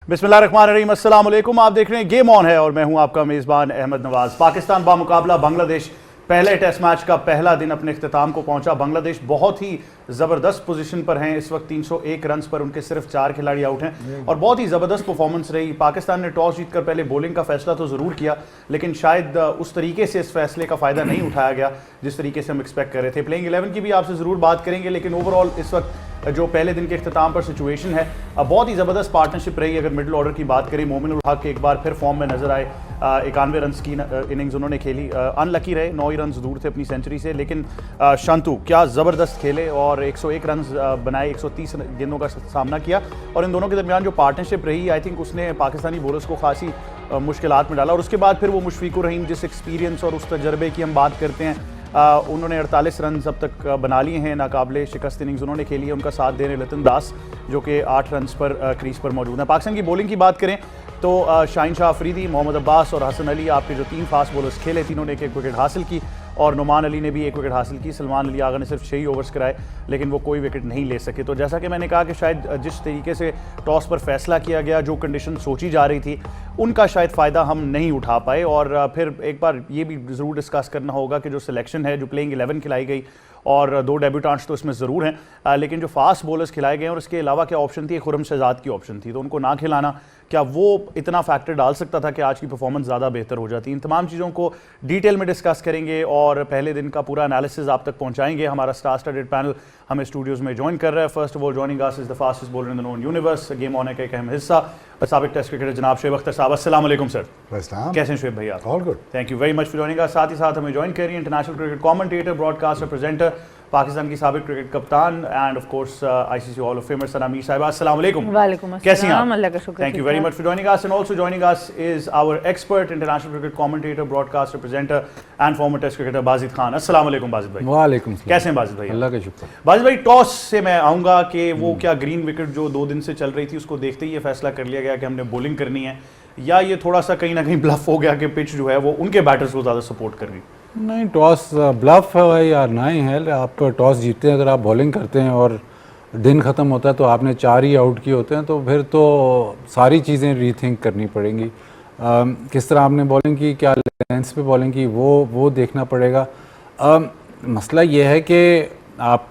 बिस्मिल्लाहिर्रहमानिर्रहीम, अस्सलाम वालेकुम। आप देख रहे हैं गेम ऑन है और मैं हूं आपका मेज़बान अहमद नवाज। पाकिस्तान बामुकाबला बांग्लादेश पहले टेस्ट मैच का पहला दिन अपने इख्तिताम को पहुंचा। बांग्लादेश बहुत ही ज़बरदस्त पोजीशन पर हैं, इस वक्त 301 रन पर उनके सिर्फ 4 खिलाड़ी आउट हैं और बहुत ही ज़बरदस्त परफॉर्मेंस रही। पाकिस्तान ने टॉस जीतकर पहले बॉलिंग का फैसला तो ज़रूर किया, लेकिन शायद उस तरीके से इस फैसले का फ़ायदा नहीं उठाया गया जिस तरीके से हम एक्सपेक्ट कर रहे थे। प्लेइंग 11 की भी आपसे ज़रूर बात करेंगे, लेकिन ओवरऑल इस वक्त जो पहले दिन के इख्तिताम पर सिचुएशन है, बहुत ही ज़बरदस्त पार्टनरशिप रही। अगर मिडिल ऑर्डर की बात करें, मोमिन उल हक के एक बार फिर फॉर्म में नजर आए। 91 रन की इनिंग्स उन्होंने खेली, अनलकी रहे, 9 ही रन दूर थे अपनी सेंचुरी से, लेकिन शांतु क्या ज़बरदस्त खेले और 101 रन बनाए, 130 गेंदों का सामना किया। और इन दोनों के दरमियान जो पार्टनरशिप रही, आई थिंक उसने पाकिस्तानी बॉलर्स को खासी मुश्किलात में डाला। और उसके बाद फिर वो मुशफिकुर रहीम, जिस एक्सपीरियंस और उस तजर्बे की हम बात करते हैं, उन्होंने 48 रन अब तक बना लिए हैं। नाकाबिले शिकस्त इनिंग्स उन्होंने खेली है। उनका साथ दे रहे लतिन दास, जो कि 8 रन पर क्रीज पर मौजूद हैं। पाकिस्तान की बॉलिंग की बात करें तो शाहीन शाह अफरीदी, मोहम्मद अब्बास और हसन अली, आपके जो 3 फास्ट बॉलर्स खेले, तीनों ने 1 विकेट हासिल की और नुमान अली ने भी 1 विकेट हासिल की। सलमान अली आगा ने सिर्फ 6 ही ओवर्स कराए, लेकिन वो कोई विकेट नहीं ले सके। तो जैसा कि मैंने कहा कि शायद जिस तरीके से टॉस पर फैसला किया गया, जो कंडीशन सोची जा रही थी, उनका शायद फ़ायदा हम नहीं उठा पाए। और फिर एक बार ये भी ज़रूर डिस्कस करना होगा कि जो सिलेक्शन है, जो प्लेइंग 11 खिलाई गई और 2 डेब्यूटेंट्स तो इसमें ज़रूर हैं, लेकिन जो फास्ट बॉलर्स खिलाए गए और उसके अलावा क्या ऑप्शन थी, खुरम शहजाद की ऑप्शन थी, तो उनको ना खिलाना क्या वो इतना फैक्टर डाल सकता था कि आज की परफॉर्मेंस ज़्यादा बेहतर हो जाती। इन तमाम चीज़ों को डिटेल में डिस्कस करेंगे और पहले दिन का पूरा एनालिसिस आप तक पहुंचाएंगे। हमारा स्टार स्टडेड पैनल हमें स्टूडियोज़ में ज्वाइन कर रहा है। First of all joining us is the fastest bowler in the known universe, game on का एक अहम हिस्सा, साबिक टेस्ट क्रिकेटर जनाब शुएब अख्तर साहब। अस्सलाम वालेकुम सर। कैसे हैं शुएब भैया? All good, thank you very much for joining us. साथ ही साथ हमें ज्वाइन कर रही है international cricket commentator, broadcaster, presenter, Pakistan की साबिक क्रिकेट कप्तान and of course ICC hall of famer Sana Mir साहिबा। अस्सलाम वालेकुम। वालेकुम अस्सलाम। कैसी हैं आप? अल्लाह का शुक्र। Thank you very much for joining us and also joining us is our expert international cricket commentator, broadcaster, presenter and former test cricketer Bajid Khan. अस्सलाम वालेकुम बाजिद भाई। वालेकुम। कैसे हैं बाजिद भाई? अल्लाह का शुक्र। बाजिद भाई, टॉस से मैं आऊँगा कि वो क्या ग्रीन विकेट जो 2 दिन से चल रही थी, उसको देखते ही ये फैसला कर लिया गया कि हमने बॉलिंग करनी है, या ये थोड़ा सा कहीं ना कहीं ब्लफ हो गया कि पिच जो है वो उनके बैटर्स को ज़्यादा सपोर्ट कर रही? नहीं, टॉस ब्लफ है या ना ही है। आप टॉस जीतते हैं, अगर आप बॉलिंग करते हैं और दिन ख़त्म होता है तो आपने 4 ही आउट किए होते हैं, तो फिर तो सारी चीज़ें रीथिंक करनी पड़ेंगी। किस तरह आपने बॉलिंग की, क्या लेंस पे बॉलिंग की, वो देखना पड़ेगा। मसला ये है कि आप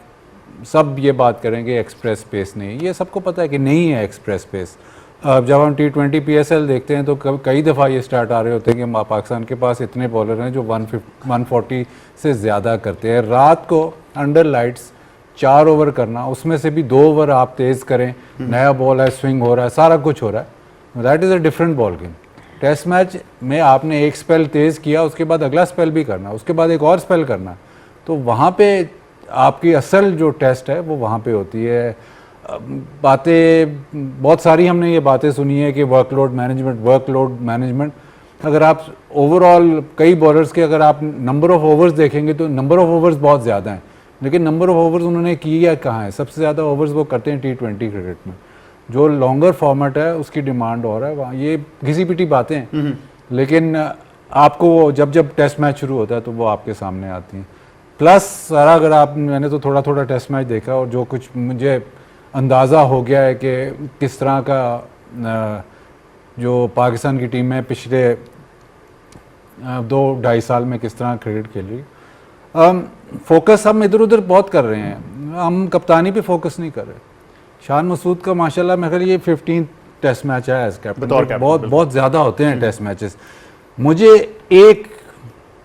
सब ये बात करेंगे एक्सप्रेस पेस नहीं, ये सबको पता है कि नहीं है एक्सप्रेस पेस। जब हम T20 PSL देखते हैं तो कई दफ़ा ये स्टार्ट आ रहे होते हैं कि पाकिस्तान के पास इतने बॉलर हैं जो 140 से ज़्यादा करते हैं। रात को अंडर लाइट्स 4 ओवर करना, उसमें से भी 2 ओवर आप तेज़ करें, नया बॉल है, स्विंग हो रहा है, सारा कुछ हो रहा है, that is a different ball game. Test match में आपने एक स्पेल तेज़ किया, उसके बाद अगला स्पेल भी करना, उसके बाद एक और स्पेल करना, तो वहाँ पर आपकी असल जो टेस्ट है वो वहाँ पर होती है। बातें बहुत सारी हमने ये बातें सुनी है कि वर्कलोड मैनेजमेंट। अगर आप ओवरऑल कई बॉलर्स के अगर आप नंबर ऑफ ओवर्स देखेंगे तो नंबर ऑफ ओवर्स बहुत ज़्यादा हैं, लेकिन नंबर ऑफ ओवर्स उन्होंने किया कहाँ है? सबसे ज़्यादा ओवर्स वो करते हैं T20 क्रिकेट में। जो लॉन्गर फॉर्मेट है उसकी डिमांड और है वहाँ, ये घिसी पिटी बातें हैं, लेकिन आपको जब टेस्ट मैच शुरू होता है तो वो आपके सामने आती हैं। प्लस सारा अगर आप, मैंने तो थोड़ा थोड़ा टेस्ट मैच देखा और जो कुछ मुझे अंदाज़ा हो गया है कि किस तरह का जो पाकिस्तान की टीम है पिछले 2-2.5 साल में किस तरह क्रिकेट खेल रही। फोकस हम इधर उधर बहुत कर रहे हैं, हम कप्तानी पे फोकस नहीं कर रहे। शान मसूद का माशाल्लाह मेरे ख्याल ये 15 टेस्ट मैच है एज कैप्टन, बहुत ज़्यादा होते हैं टेस्ट मैचेस। मुझे एक,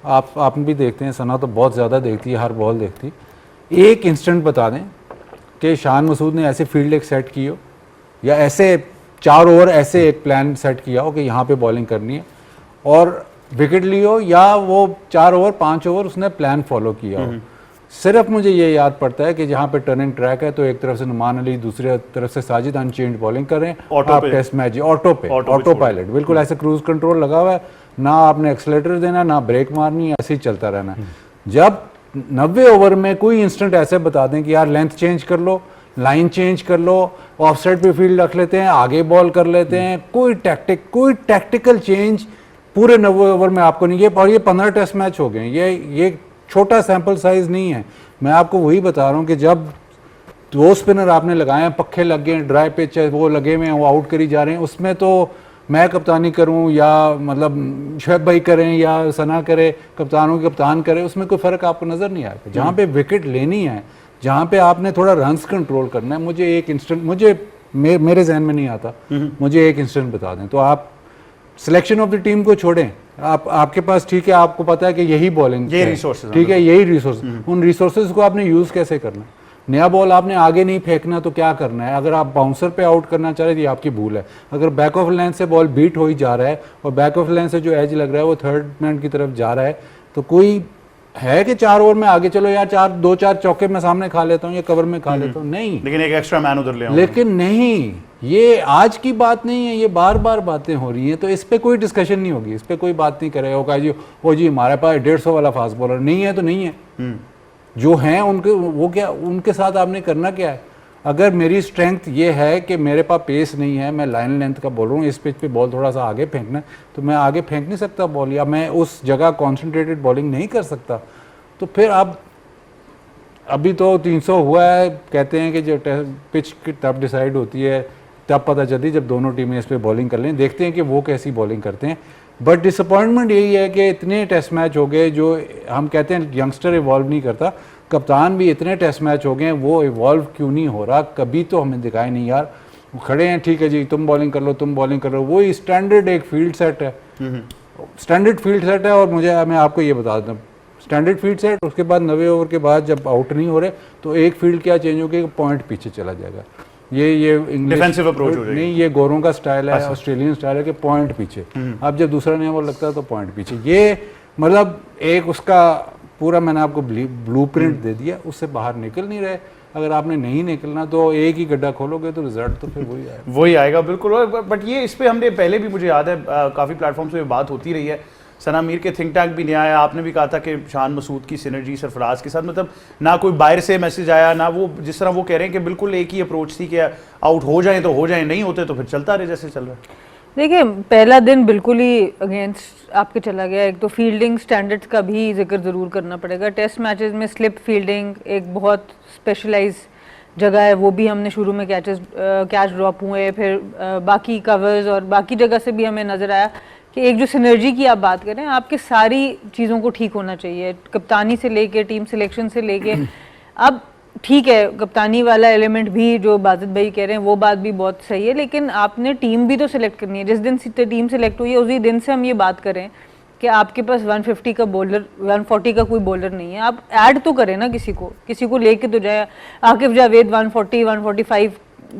आप भी देखते हैं, सना तो बहुत ज़्यादा देखती है, हर बॉल देखती, एक इंस्टेंट बता दें कि शान मसूद ने ऐसे फील्ड एक सेट की हो या ऐसे 4 ओवर ऐसे एक प्लान सेट किया हो कि यहाँ पे बॉलिंग करनी है और विकेट ली हो, या वो 4 ओवर 5 ओवर उसने प्लान फॉलो किया हो। सिर्फ मुझे ये याद पड़ता है कि जहाँ पे टर्निंग ट्रैक है तो एक तरफ से नुमान अली, दूसरी तरफ से साजिद अनचेंज बॉलिंग कर रहे हैं, आप टेस्ट मैच ऑटो पायलट, बिल्कुल ऐसे क्रूज कंट्रोल लगा हुआ है, ना आपने एक्सलेटर देना ना ब्रेक मारनी, ऐसे ही चलता रहना। जब 90 ओवर में कोई इंस्टेंट ऐसे बता दें कि यार लेंथ चेंज कर लो, लाइन चेंज कर लो, ऑफ साइड पे फील्ड रख लेते हैं, आगे बॉल कर लेते हैं, कोई टैक्टिकल चेंज पूरे 90 ओवर में आपको नहीं है। और ये 15 टेस्ट मैच हो गए, ये छोटा सैंपल साइज नहीं है। मैं आपको वही बता रहा हूँ कि जब 2 स्पिनर आपने लगाए हैं, पक्खे लग गए हैं, ड्राई पिच है, वो लगे हुए हैं, वो आउट करी जा रहे हैं, उसमें तो मैं कप्तानी करूं या मतलब शुएब भाई करें या सना करे, कप्तानों के कप्तान करे, उसमें कोई फ़र्क आपको नज़र नहीं आएगा। जहाँ पे विकेट लेनी है, जहाँ पे आपने थोड़ा रन्स कंट्रोल करना है, मुझे एक इंस्टेंट, मेरे जहन में नहीं आता, मुझे एक इंस्टेंट बता दें। तो आप सिलेक्शन ऑफ द टीम को छोड़ें, आपके पास ठीक है, आपको पता है कि यही बॉलिंग, ये रिसोर्सेज, ठीक है, यही रिसोर्स, उन रिसोर्सेज को आपने यूज़ कैसे करना है। नया बॉल आपने आगे नहीं फेंकना तो क्या करना है। अगर आप बाउंसर पे आउट करना चाह रहे हैं तो ये आपकी भूल है। अगर बैक ऑफ लेंथ से बॉल बीट हो ही जा रहा है और बैक ऑफ लेंथ से जो एज लग रहा है वो थर्ड मैन की तरफ जा रहा है, तो कोई है कि 4 ओवर में आगे चलो यार, 2-4 चौके में सामने खा लेता हूँ या कवर में खा लेता हूँ, नहीं, लेकिन एक एक्स्ट्रा मैन उधर ले आऊं। लेकिन नहीं, ये आज की बात नहीं है, ये बार बार बातें हो रही हैं, तो इस पे कोई डिस्कशन नहीं होगी, इस पे कोई बात नहीं करेगा। होगा जी वो जी हमारे पास 150 वाला फास्ट बॉलर नहीं है तो नहीं है, जो हैं उनके वो क्या, उनके साथ आपने करना क्या है। अगर मेरी स्ट्रेंथ ये है कि मेरे पास पेस नहीं है, मैं लाइन लेंथ का बॉलर हूँ, इस पिच पे बॉल थोड़ा सा आगे फेंकना है, तो मैं आगे फेंक नहीं सकता बॉल, या मैं उस जगह कॉन्सेंट्रेटेड बॉलिंग नहीं कर सकता। तो फिर आप अभी तो 300 हुआ है, कहते हैं कि जो पिच की तब डिसाइड होती है, तब पता चलती है जब दोनों टीमें इस पर बॉलिंग कर लें, देखते हैं कि वो कैसी बॉलिंग करते हैं। बट डिसअपॉइंटमेंट यही है कि इतने टेस्ट मैच हो गए, जो हम कहते हैं यंगस्टर इवॉल्व नहीं करता, कप्तान भी इतने टेस्ट मैच हो गए हैं, वो इवॉल्व क्यों नहीं हो रहा, कभी तो हमें दिखाई नहीं यार। वो खड़े हैं, ठीक है जी तुम बॉलिंग कर लो, तुम बॉलिंग कर लो, वही स्टैंडर्ड एक फील्ड सेट है, स्टैंडर्ड फील्ड सेट है। और मैं आपको ये बता दूँ, स्टैंडर्ड फील्ड सेट, उसके बाद 90 ओवर के बाद जब आउट नहीं हो रहे तो एक फील्ड क्या चेंज हो गया, पॉइंट पीछे चला जाएगा। ये डिफेंसिव अप्रोच हो जाएगी। नहीं, ये गोरों का स्टाइल है, ऑस्ट्रेलियन स्टाइल है कि पॉइंट पीछे, अब जब दूसरा नया बॉल लगता है तो पॉइंट पीछे। ये मतलब एक उसका पूरा मैंने आपको ब्लूप्रिंट दे दिया, उससे बाहर निकल नहीं रहे। अगर आपने नहीं निकलना तो एक ही गड्ढा खोलोगे तो रिजल्ट तो फिर वही आएगा। बिल्कुल। बट ये इस पे हमने पहले भी, मुझे याद है काफ़ी प्लेटफॉर्म से बात होती रही है, सना मीर के थिंक टैंक भी नहीं आया, आपने भी कहा था कि शान मसूद की सिनर्जी सरफराज के साथ, मतलब ना कोई बाहर से मैसेज आया, ना वो जिस तरह वो कह रहे हैं कि बिल्कुल एक ही अप्रोच थी कि आउट हो जाए तो हो जाए, नहीं होते तो फिर चलता रहे जैसे चल रहा है। देखिए पहला दिन बिल्कुल ही अगेंस्ट आपके चला गया। एक तो फील्डिंग स्टैंडर्ड्स का भी जिक्र ज़रूर करना पड़ेगा। टेस्ट मैचेस में स्लिप फील्डिंग एक बहुत स्पेशलाइज जगह है, वो भी हमने शुरू में कैच ड्रॉप हुए, फिर बाकी कवर्स और बाकी जगह से भी हमें नज़र आया कि एक जो सिनर्जी की आप बात करें, आपके सारी चीज़ों को ठीक होना चाहिए, कप्तानी से लेके टीम सिलेक्शन से लेके। अब ठीक है, कप्तानी वाला एलिमेंट भी जो बाजिद भाई कह रहे हैं वो बात भी बहुत सही है, लेकिन आपने टीम भी तो सिलेक्ट करनी है। जिस दिन टीम सिलेक्ट हुई है उसी दिन से हम ये बात करें कि आपके पास 150 का बॉलर, 140 का कोई बॉलर नहीं है, आप ऐड तो करें ना, किसी को लेके तो जाए। आकिफ जावेद 140 145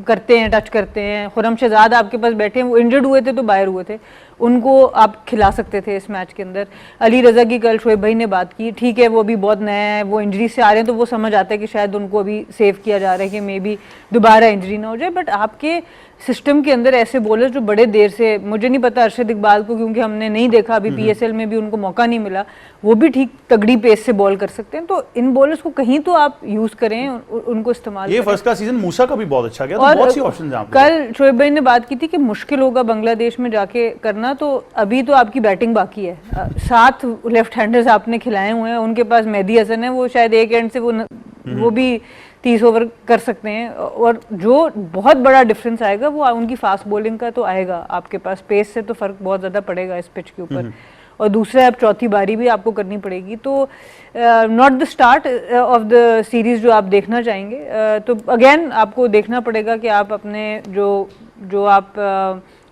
करते हैं, टच करते हैं। खुरम शहजाद आपके पास बैठे हैं, वो इंजर्ड हुए थे तो बाहर हुए थे, उनको आप खिला सकते थे इस मैच के अंदर। अली रज़ा की कल शोएब भाई ने बात की, ठीक है वो अभी बहुत नया है, वो इंजरी से आ रहे हैं तो वो समझ आता है कि शायद उनको अभी सेव किया जा रहा है कि मे बी दोबारा इंजरी ना हो जाए। बट आपके सिस्टम के अंदर ऐसे बॉलर जो बड़े देर से, मुझे नहीं पता अरशद इकबाल को क्योंकि हमने नहीं देखा अभी, PSL में भी उनको मौका नहीं मिला, वो भी ठीक तगड़ी पेस से बॉल कर सकते हैं। तो इन बॉलर्स को कहीं तो आप यूज करें, उनको इस्तेमाल ये करें। फर्स्ट का सीजन मूसा का भी बहुत अच्छा गया, तो और बहुत सी ऑप्शंस हैं आपके कल शोएब भाई ने बात की थी कि मुश्किल होगा बांग्लादेश में जाके करना, तो अभी तो आपकी बैटिंग बाकी है। 7 लेफ्ट हैंडर्स आपने खिलाए हुए हैं, उनके पास मेहदी हसन है, वो शायद एक एंड से वो भी 30 ओवर कर सकते हैं। और जो बहुत बड़ा डिफरेंस आएगा वो उनकी फास्ट बॉलिंग का तो आएगा, आपके पास पेस से तो फर्क बहुत ज़्यादा पड़ेगा इस पिच के ऊपर। और दूसरा, अब चौथी बारी भी आपको करनी पड़ेगी, तो not the start of the series जो आप देखना चाहेंगे। तो अगेन आपको देखना पड़ेगा कि आप अपने जो आप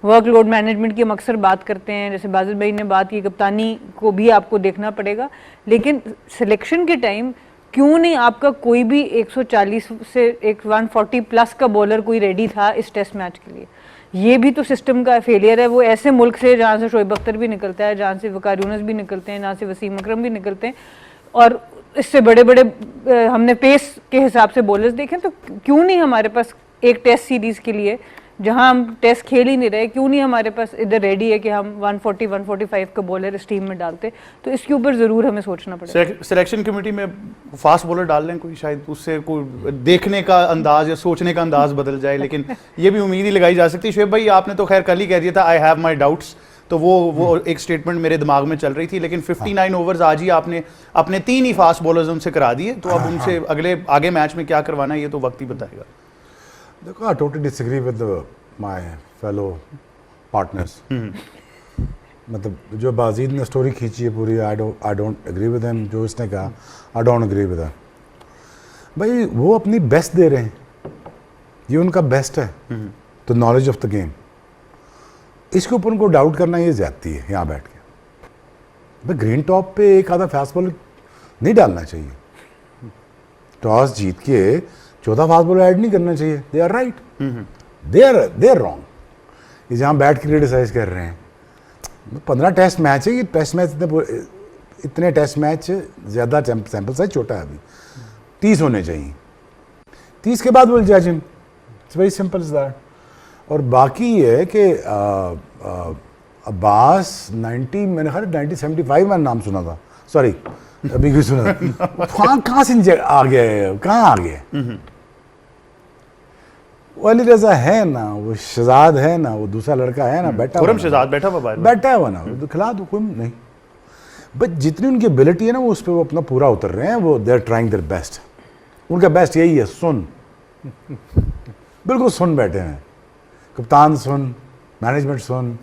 वर्कलोड मैनेजमेंट की हम अक्सर बात करते हैं, जैसे बाजिद भाई ने बात की, कप्तानी को भी आपको देखना पड़ेगा। लेकिन सिलेक्शन के टाइम क्यों नहीं आपका कोई भी 140 से 140 प्लस का बॉलर कोई रेडी था इस टेस्ट मैच के लिए? ये भी तो सिस्टम का फेलियर है। वो ऐसे मुल्क से जहाँ से शोएब अख्तर भी निकलता है, जहाँ से वकार यूनुस भी निकलते हैं, जहाँ से वसीम अकरम भी निकलते हैं, और इससे बड़े बड़े हमने पेस के हिसाब से बॉलर्स देखें, तो क्यों नहीं हमारे पास एक टेस्ट सीरीज़ के लिए, जहां हम टेस्ट खेल ही नहीं रहे, क्यों नहीं हमारे पास इधर रेडी है कि हम 140 145 का बॉलर इस टीम में डालते? तो इसके ऊपर ज़रूर हमें सोचना पड़ेगा। सिलेक्शन कमेटी में फास्ट बॉलर डाल लें कोई, शायद उससे कोई देखने का अंदाज या सोचने का अंदाज बदल जाए। लेकिन ये भी उम्मीद ही लगाई जा सकती है। शोएब भाई आपने तो खैर कल ही कह दिया था आई हैव माई डाउट्स, तो वो एक स्टेटमेंट मेरे दिमाग में चल रही थी, लेकिन 59 ओवर्स आज ही आपने अपने 3 ही फास्ट बॉलर्स उनसे करा दिए, तो अब उनसे आगे मैच में क्या करवाना है ये तो वक्त ही बताएगा। देखो, I totally disagree with my fellow partners. मतलब जो बाजीद ने स्टोरी खींची है पूरी, I don't agree with him. जो इसने कहा, I don't agree with him. भाई वो अपनी बेस्ट दे रहे हैं, ये उनका बेस्ट है, तो नॉलेज ऑफ द गेम, इसके ऊपर उनको डाउट करना ये ज्यादती है। यहाँ बैठ के भाई ग्रीन टॉप पे एक आधा फास्ट बॉलर नहीं डालना चाहिए। टॉस जीत के 14 फास्ट बॉलर ऐड नहीं करना चाहिए। They are right, they are wrong. ये जहाँ बैठ के क्रिटिसाइज कर रहे हैं, 15 टेस्ट मैच है, ये टेस्ट मैच इतने टेस्ट मैच, ज़्यादा सैंपल साइज छोटा है, अभी 30 होने चाहिए। 30 के बाद विल जज him, it's very simple is that. और बाकी ये है कि अब्बास 90, मैंने ख्याल 1975 में नाम सुना था, सॉरी अभी भी सुना था। कहाँ से आ गए, कहाँ आ गए? वो अली रजा है ना, वो शहजाद है ना, वो दूसरा लड़का है ना, बैठा खुरम शहजाद बैठा हुआ बाहर, बैठा हुआ ना, तो खिला दो, कोई नहीं। बट जितनी उनकी एबिलिटी है ना, वो उस पर वो अपना पूरा उतर रहे हैं। वो they are trying their best. उनका बेस्ट यही है, सुन, बिल्कुल सुन बैठे हैं। कप्तान सुन, मैनेजमेंट सुन।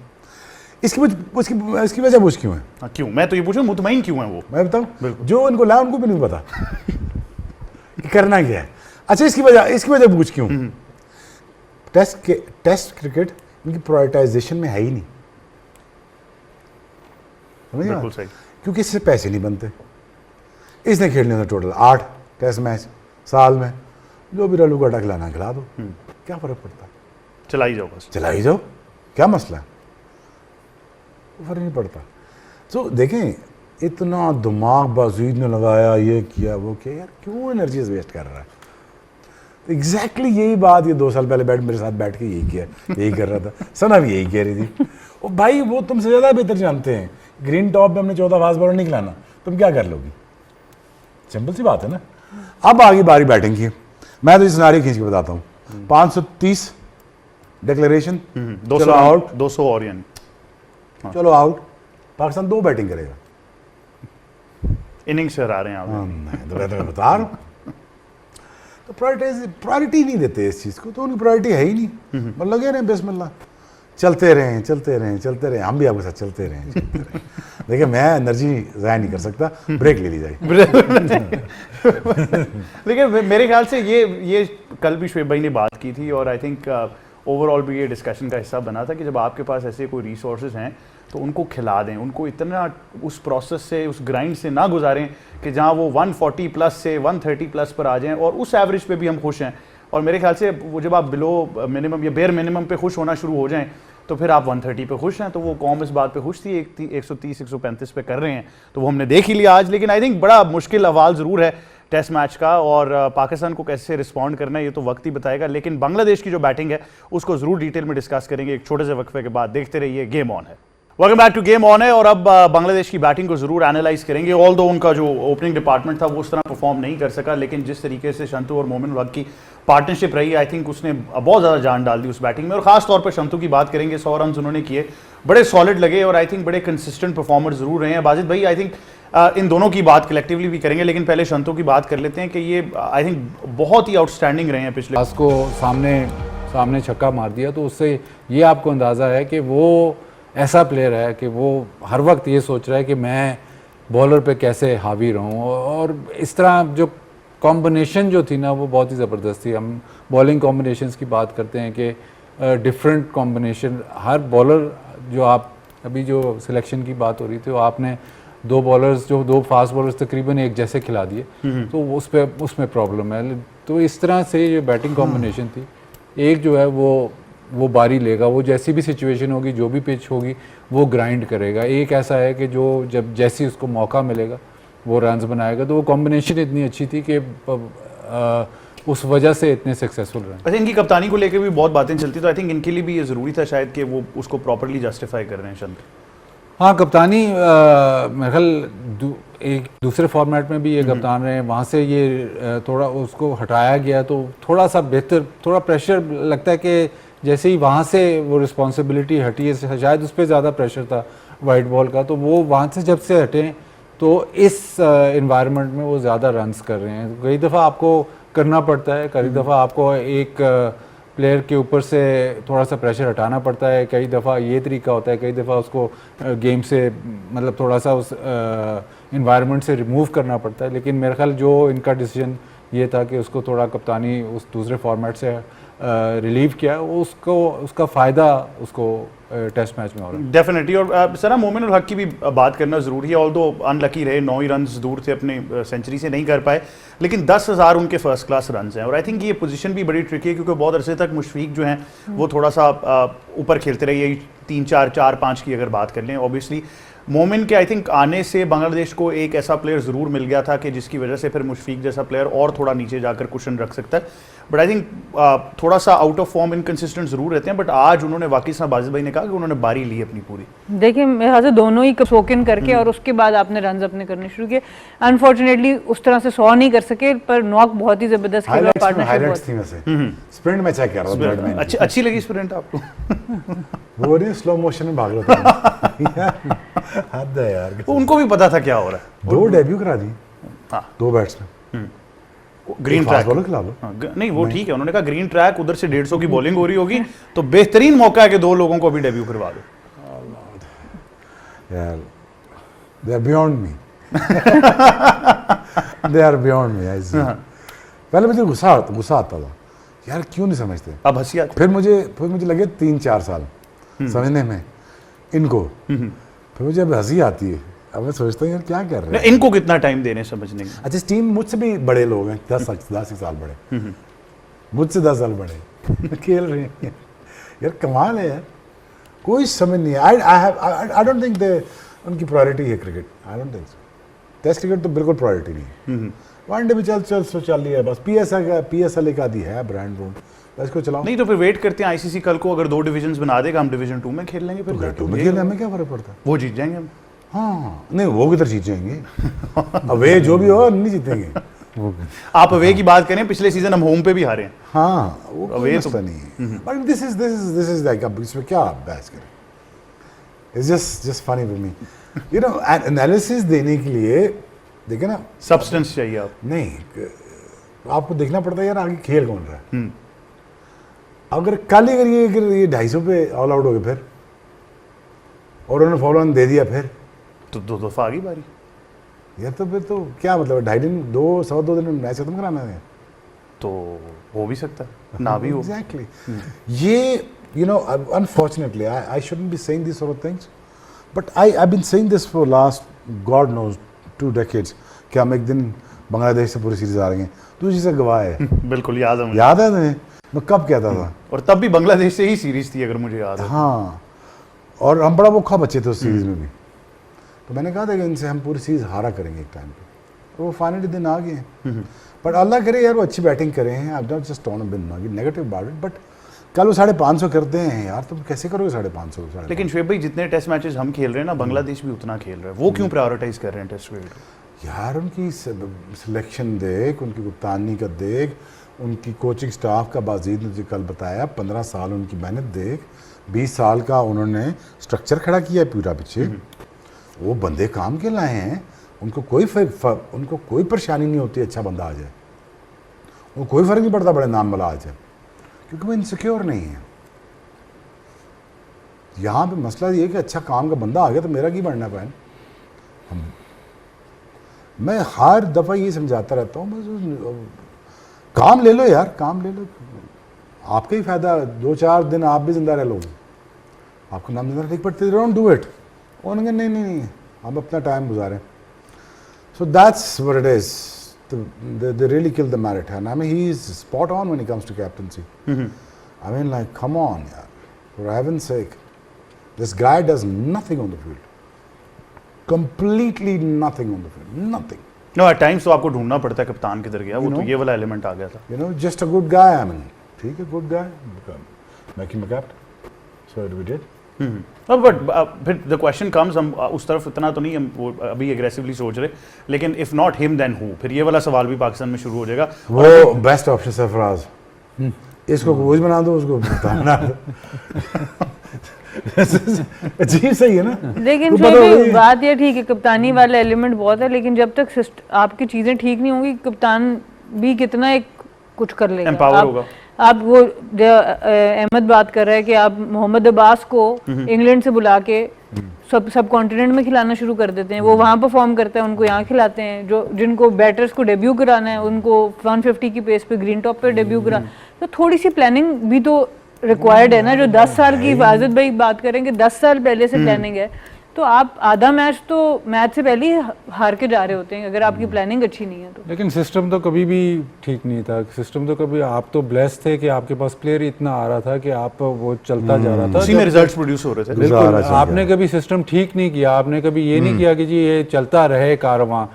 इसकी वजह पूछ क्यों है? हाँ, क्यों? मैं तो ये पूछूं मुतमईन क्यों है वो? मैं बताऊं, जो इनको ला उनको भी नहीं पता कि करना क्या है। अच्छा, इसकी वजह पूछ क्यों? टेस्ट क्रिकेट इनकी प्रायोरिटाइजेशन में है ही नहीं, समझ रहे बिल्कुल हैं? सही। क्योंकि इससे पैसे नहीं बनते। इसने खेलने में टोटल 8 टेस्ट मैच साल में, जो भी रलू का खिलाना खिला दो, क्या फर्क पड़ता है? चलाई जाओ बस, चलाई जाओ, क्या मसला है? फर्क नहीं पड़ता। तो देखें, इतना दिमाग बाजीद ने लगाया, ये किया वो किया, यार क्यों एनर्जीज वेस्ट कर रहा है? एग्जैक्टली यही बात ये 2 साल पहले मेरे साथ बैठ के यही किया, यही कर रहा था। सना भी यही कह रही थी, ओ भाई वो तुमसे ज़्यादा बेहतर जानते हैं। ग्रीन टॉप पे हमने 14 फास्ट बॉलर नहीं खिलाना, तुम क्या कर लोगी? सिंपल सी बात है ना। अब आगे बारी बैटिंग की, मैं तो इस सिनारियो खींच के बताता हूँ। 530 डिक्लेरेशन, 200 आउट, 200 और यानी चलो आउट। पाकिस्तान 2 बैटिंग करेगा, इनिंग्स से हरा रहे हैं आप। नहीं तो मैं तुम्हें बता रहा हूँ। तो प्रायोरिटी नहीं देते इस चीज़ को, तो उनकी प्रायोरिटी है ही नहीं। मतलब लगे रहे बिस्मिल्लाह, चलते रहें। हम भी आपके साथ चलते रहें। देखिए, मैं एनर्जी ज़ाया नहीं कर सकता, ब्रेक ले ली जाए। देखिए, मेरे ख्याल से ये कल भी शुएब भाई ने बात की थी, और आई थिंक ओवरऑल भी ये डिस्कशन का हिस्सा बना था कि जब आपके पास ऐसे कोई रिसोर्सेज हैं तो उनको खिला दें, उनको इतना उस प्रोसेस से, उस ग्राइंड से ना गुजारें कि जहां वो 140 प्लस से 130 प्लस पर आ जाएं, और उस एवरेज पे भी हम खुश हैं। और मेरे ख्याल से वो जब आप बिलो मिनिमम या बेयर मिनिमम पे खुश होना शुरू हो जाएं, तो फिर आप 130 पे खुश हैं। तो वो कौम इस बात पे खुश थी, 130-135 पे कर रहे हैं, तो वो हमने देख ही लिया आज। लेकिन आई थिंक बड़ा मुश्किल अवाल ज़रूर है टेस्ट मैच का, और पाकिस्तान को कैसे रिस्पॉन्ड करना है ये तो वक्त ही बताएगा। लेकिन बांग्लादेश की जो बैटिंग है उसको ज़रूर डिटेल में डिस्कस करेंगे एक छोटे से वक्फे के बाद। देखते रहिए, गेम ऑन है। Welcome back to game on है, और अब बांग्लादेश की बैटिंग को जरूर एनालाइज करेंगे। ऑल दो उनका जो ओपनिंग डिपार्टमेंट था वो उस तरह परफॉर्म नहीं कर सका, लेकिन जिस तरीके से शंतु और मोमिन वक्त की पार्टनरशिप रही, आई थिंक उसने बहुत ज़्यादा जान डाल दी उस बैटिंग में। और खास तौर पर शंतु की बात करेंगे, 100 रन उन्होंने किए, बड़े सॉलिड लगे, और आई थिंक बड़े कंसिस्टेंट परफॉर्मर जरूर रहे हैं। बाजिद भाई, आई थिंक इन दोनों की बात कलेक्टिवली भी करेंगे, लेकिन पहले शंतु की बात कर लेते हैं कि ये आई थिंक बहुत ही आउटस्टैंडिंग रहे हैं पिछले। को सामने छक्का मार दिया, तो उससे ये आपको अंदाज़ा है कि वो ऐसा प्लेयर है कि वो हर वक्त ये सोच रहा है कि मैं बॉलर पे कैसे हावी रहूं। और इस तरह जो कॉम्बिनेशन जो थी ना, वो बहुत ही ज़बरदस्त थी। हम बॉलिंग कॉम्बिनेशंस की बात करते हैं कि डिफरेंट कॉम्बिनेशन, हर बॉलर जो आप अभी जो सिलेक्शन की बात हो रही थी, वो आपने 2 बॉलर्स जो 2 फास्ट बॉलर्स तकरीबन एक जैसे खिला दिए, तो उसमें प्रॉब्लम है। तो इस तरह से ये बैटिंग कॉम्बिनेशन थी। एक जो है वो बारी लेगा, वो जैसी भी सिचुएशन होगी, जो भी पिच होगी, वो ग्राइंड करेगा। एक ऐसा है कि जो जब जैसी उसको मौका मिलेगा वो रन्स बनाएगा। तो वो कॉम्बिनेशन इतनी अच्छी थी कि उस वजह से इतने सक्सेसफुल रहे। अच्छा, इनकी कप्तानी को लेकर भी बहुत बातें चलती, तो आई थिंक इनके लिए भी ये ज़रूरी था शायद कि वो उसको प्रॉपरली जस्टिफाई कर रहे हैं शंतु। हाँ, कप्तानी मेरे ख्याल एक दूसरे फॉर्मेट में भी ये कप्तान रहे हैं, वहाँ से ये थोड़ा उसको हटाया गया, तो थोड़ा सा बेहतर, थोड़ा प्रेशर लगता है कि जैसे ही वहाँ से वो रिस्पॉन्सिबिलिटी हटी है, शायद उस पर ज़्यादा प्रेशर था वाइट बॉल का, तो वो वहाँ से जब से हटे तो इस इन्वायरमेंट में वो ज़्यादा रन्स कर रहे हैं। कई दफ़ा आपको करना पड़ता है, कई दफ़ा आपको एक प्लेयर के ऊपर से थोड़ा सा प्रेशर हटाना पड़ता है, कई दफ़ा ये तरीका होता है, कई दफ़ा उसको गेम से मतलब थोड़ा सा उस इन्वायरमेंट से रिमूव करना पड़ता है। लेकिन मेरा ख्याल जो इनका डिसीजन ये था कि उसको थोड़ा कप्तानी उस दूसरे फॉर्मेट से रिलीव किया, उसको उसका फ़ायदा उसको टेस्ट मैच में हो रहा है डेफिनेटली। और सर मोमिन उल हक की भी बात करना ज़रूरी है, ऑल्दो अनलकी रहे, 9 ही रन दूर थे अपने सेंचुरी से, नहीं कर पाए, लेकिन 10,000 उनके फर्स्ट क्लास रन हैं। और आई थिंक ये पोजीशन भी बड़ी ट्रिकी है क्योंकि बहुत अरसे तक मुशफीक जो हैं वो थोड़ा सा ऊपर खेलते रहे, यही 3-4-4-5 की अगर बात कर लें। ऑब्वियसली मोमिन के आई थिंक आने से बांग्लादेश को एक ऐसा प्लेयर ज़रूर मिल गया था कि जिसकी वजह से फिर मुशफीक जैसा प्लेयर और थोड़ा नीचे जाकर कुशन रख सकता है। बट आई थिंक थोड़ा सा आउट ऑफ फॉर्म इनकंसिस्टेंट ज़रूर रहते हैं, बट आज उन्होंने वाकई सा बाजिद भाई ने कहा कि उन्होंने बारी ली अपनी पूरी। देखिए मेरे ख्याल से दोनों ही सोकिन करके और उसके बाद आपने रन अपने करने शुरू किए। अनफॉर्चुनेटली उस तरह से 100 नहीं कर सके, पर नॉक बहुत ही जबरदस्त खेला, हाइलाइट्स थी वैसे स्प्रिंट में चेक कर रहा था थर्ड में। अच्छी लगी स्प्रिंट आपको? वो नहीं स्लो मोशन में भाग रहा था हद है यार, उनको भी पता था क्या हो रहा है। 2 डेब्यू करा दी, हाँ 2 बैट्समैन, ग्रीन ट्रैक बॉलर खिला लो। हाँ, नहीं वो ठीक है, उन्होंने कहा ग्रीन ट्रैक, उधर से 150 की बॉलिंग हो रही होगी तो बेहतरीन मौका है कि 2 लोगों को अभी डेब्यू करवा दो। यार they are beyond me, they are beyond me. पहले मुझे गुस्सा आता था यार, क्यों नहीं समझते। अब हंसी आती। फिर मुझे लगे 3-4 साल समझने में इनको, फिर मुझे अब हंसी आती है। अब मैं सोचता हूँ यार क्या कर रहे हैं, इनको कितना टाइम देने समझने में। अच्छा टीम मुझसे भी बड़े लोग हैं, 10 साल बड़े, मुझसे 10 साल बड़े खेल रहे हैं यार, कमाल है यार, कोई समझ नहीं है। आई डोंट थिंक दे उनकी प्रायोरिटी है cricket, I don't think so. Test cricket तो बिल्कुल प्रायोरिटी नहीं है, वनडे भी चल रही है बस। PSL एक आदि है ब्रांड रूम, बस को चलाओ। नहीं तो फिर वेट करते हैं ICC कल को अगर 2 डिविजन्स बना देगा, हम डिवीजन 2 में खेल लेंगे, फिर हमें क्या फर्क पड़ता है, वो जीत जाएंगे हम। हाँ नहीं वो किधर जीतेंगे अवे जो भी हो नहीं जीतेंगे। आप अवे की बात करें, पिछले सीजन हम होम पे भी हारे हैं। हाँ वो अवे तो नहीं है, बट दिस इज लाइक अब इसमें क्या बहस करें, it's just funny for me, you know analysis देने के लिए देखे ना, सब्सटेंस चाहिए आप। नहीं आपको देखना पड़ता है यार आगे खेल कौन रहा है। अगर कल ही अगर ये 250 पे ऑल आउट हो गए फिर और उन्होंने फॉलो ऑन दे दिया फिर तो 2 दफा आ गई बारी यार, तो फिर तो क्या मतलब 2.5 दिन 2 दिन मैच खत्म कराना है, तो हो भी सकता है ना भी हो। एग्जैक्टली ये you know unfortunately I shouldn't be saying this sort of things, but I been saying this for last God knows 2 decades कि हम एक दिन बांग्लादेश से पूरी सीरीज आ रही हैं। तू जिसे गवाह है बिल्कुल याद है मुझे। याद है तुम्हें मैं कब कहता था, और तब भी बांग्लादेश से ही सीरीज थी अगर मुझे याद है। हाँ और हम बड़ा भूखा बच्चे थे उस सीरीज में भी, तो मैंने कहा था कि इनसे हम पूरी सीरीज हारा करेंगे एक टाइम पे, तो वो फाइनली दिन आ गए हैं। बट अल्लाह करे यार वो अच्छी बैटिंग करे हैं, I don't just tone been negative about it, but कल वो 550 करते हैं यार, तुम कैसे करोगे 550? लेकिन शुएब भाई जितने टेस्ट मैचेस हम खेल रहे हैं ना, बांग्लादेश भी उतना खेल रहा है, वो क्यों प्रायोरिटाइज कर रहे हैं टेस्ट क्रिकेट को? यार उनकी सिलेक्शन देख, उनकी कप्तानी का देख, उनकी कोचिंग स्टाफ का बाजीद ने जो कल बताया, 15 साल उनकी मेहनत देख, 20 साल का उन्होंने स्ट्रक्चर खड़ा किया है पूरा पीछे, वो बंदे काम के लाए हैं, उनको कोई परेशानी नहीं होती अच्छा बंदा आ जाए, उनको कोई फर्क नहीं पड़ता बड़े नाम वाला आ जाए, क्योंकि वो इनसिक्योर नहीं है। यहाँ पे मसला ये है कि अच्छा काम का बंदा आ गया तो मेरा की बढ़ना पाए। मैं हर दफ़ा ये समझाता रहता हूँ, बस काम ले लो यार, काम ले लो, आपका ही फायदा, 2-4 दिन आप भी जिंदा रह लोगे, आपको नाम जिंदा ठीक पड़ते, डोंट डू इट। उन्होंने नहीं हम अपना टाइम गुजारें। So that's what it is, they really killed the marathon. I mean, he is spot on when it comes to captaincy. I mean, like, come on, yaar. For heaven's sake, this guy does nothing on the field. Completely nothing on the field. Nothing. No, at times तो आपको ढूंढना पड़ता है कप्तान किधर गया, वो तो ये वाला एलिमेंट आ गया था। You know, just a good guy. I mean, ठीक है, good guy. Make him a captain. So we did. But फिर द क्वेश्चन कम्स, हम उस तरफ इतना तो नहीं हम वो अभी एग्रेसिवली सोच रहे, लेकिन if not him then who, फिर ये वाला सवाल भी पाकिस्तान में शुरू हो जाएगा। वो बेस्ट ऑप्शन सरफराज, इसको कोच बना दो, उसको बना दो। अजीब सही है ना। लेकिन वो फिर पता भी वही- बात ये ठीक है, कप्तानी वाला एलिमेंट बहुत है, लेकिन जब तक आपकी चीजें ठीक नहीं होंगी, कप्तान भी कितना एक कुछ कर लेगा। Empower होगा। आप वो अहमद बात कर रहा है कि आप मोहम्मद अब्बास को इंग्लैंड से बुला के सब कॉन्टिनेंट में खिलाना शुरू कर देते हैं, वो वहाँ परफॉर्म करता है, उनको यहाँ खिलाते हैं। जो जिनको बैटर्स को डेब्यू कराना है उनको 150 की पेस पे ग्रीन टॉप पे डेब्यू करा, तो थोड़ी सी प्लानिंग भी तो रिक्वायर्ड है ना। जो 10 साल की हिफाजत भाई बात करेंगे, 10 साल पहले से प्लानिंग है, तो आप आधा मैच तो मैच से पहले ही हार के जा रहे होते हैं अगर आपकी प्लानिंग अच्छी नहीं है तो। लेकिन सिस्टम तो कभी भी ठीक नहीं था। सिस्टम तो कभी, आप तो ब्लेस्ड थे कि आपके पास प्लेयर इतना आ रहा था कि आप वो चलता जा रहा था, उसी में रिजल्ट्स प्रोड्यूस हो रहे थे। बिल्कुल। गुजारा चल आपने कभी सिस्टम ठीक नहीं किया, आपने कभी ये नहीं किया कि जी ये चलता रहे कारवां।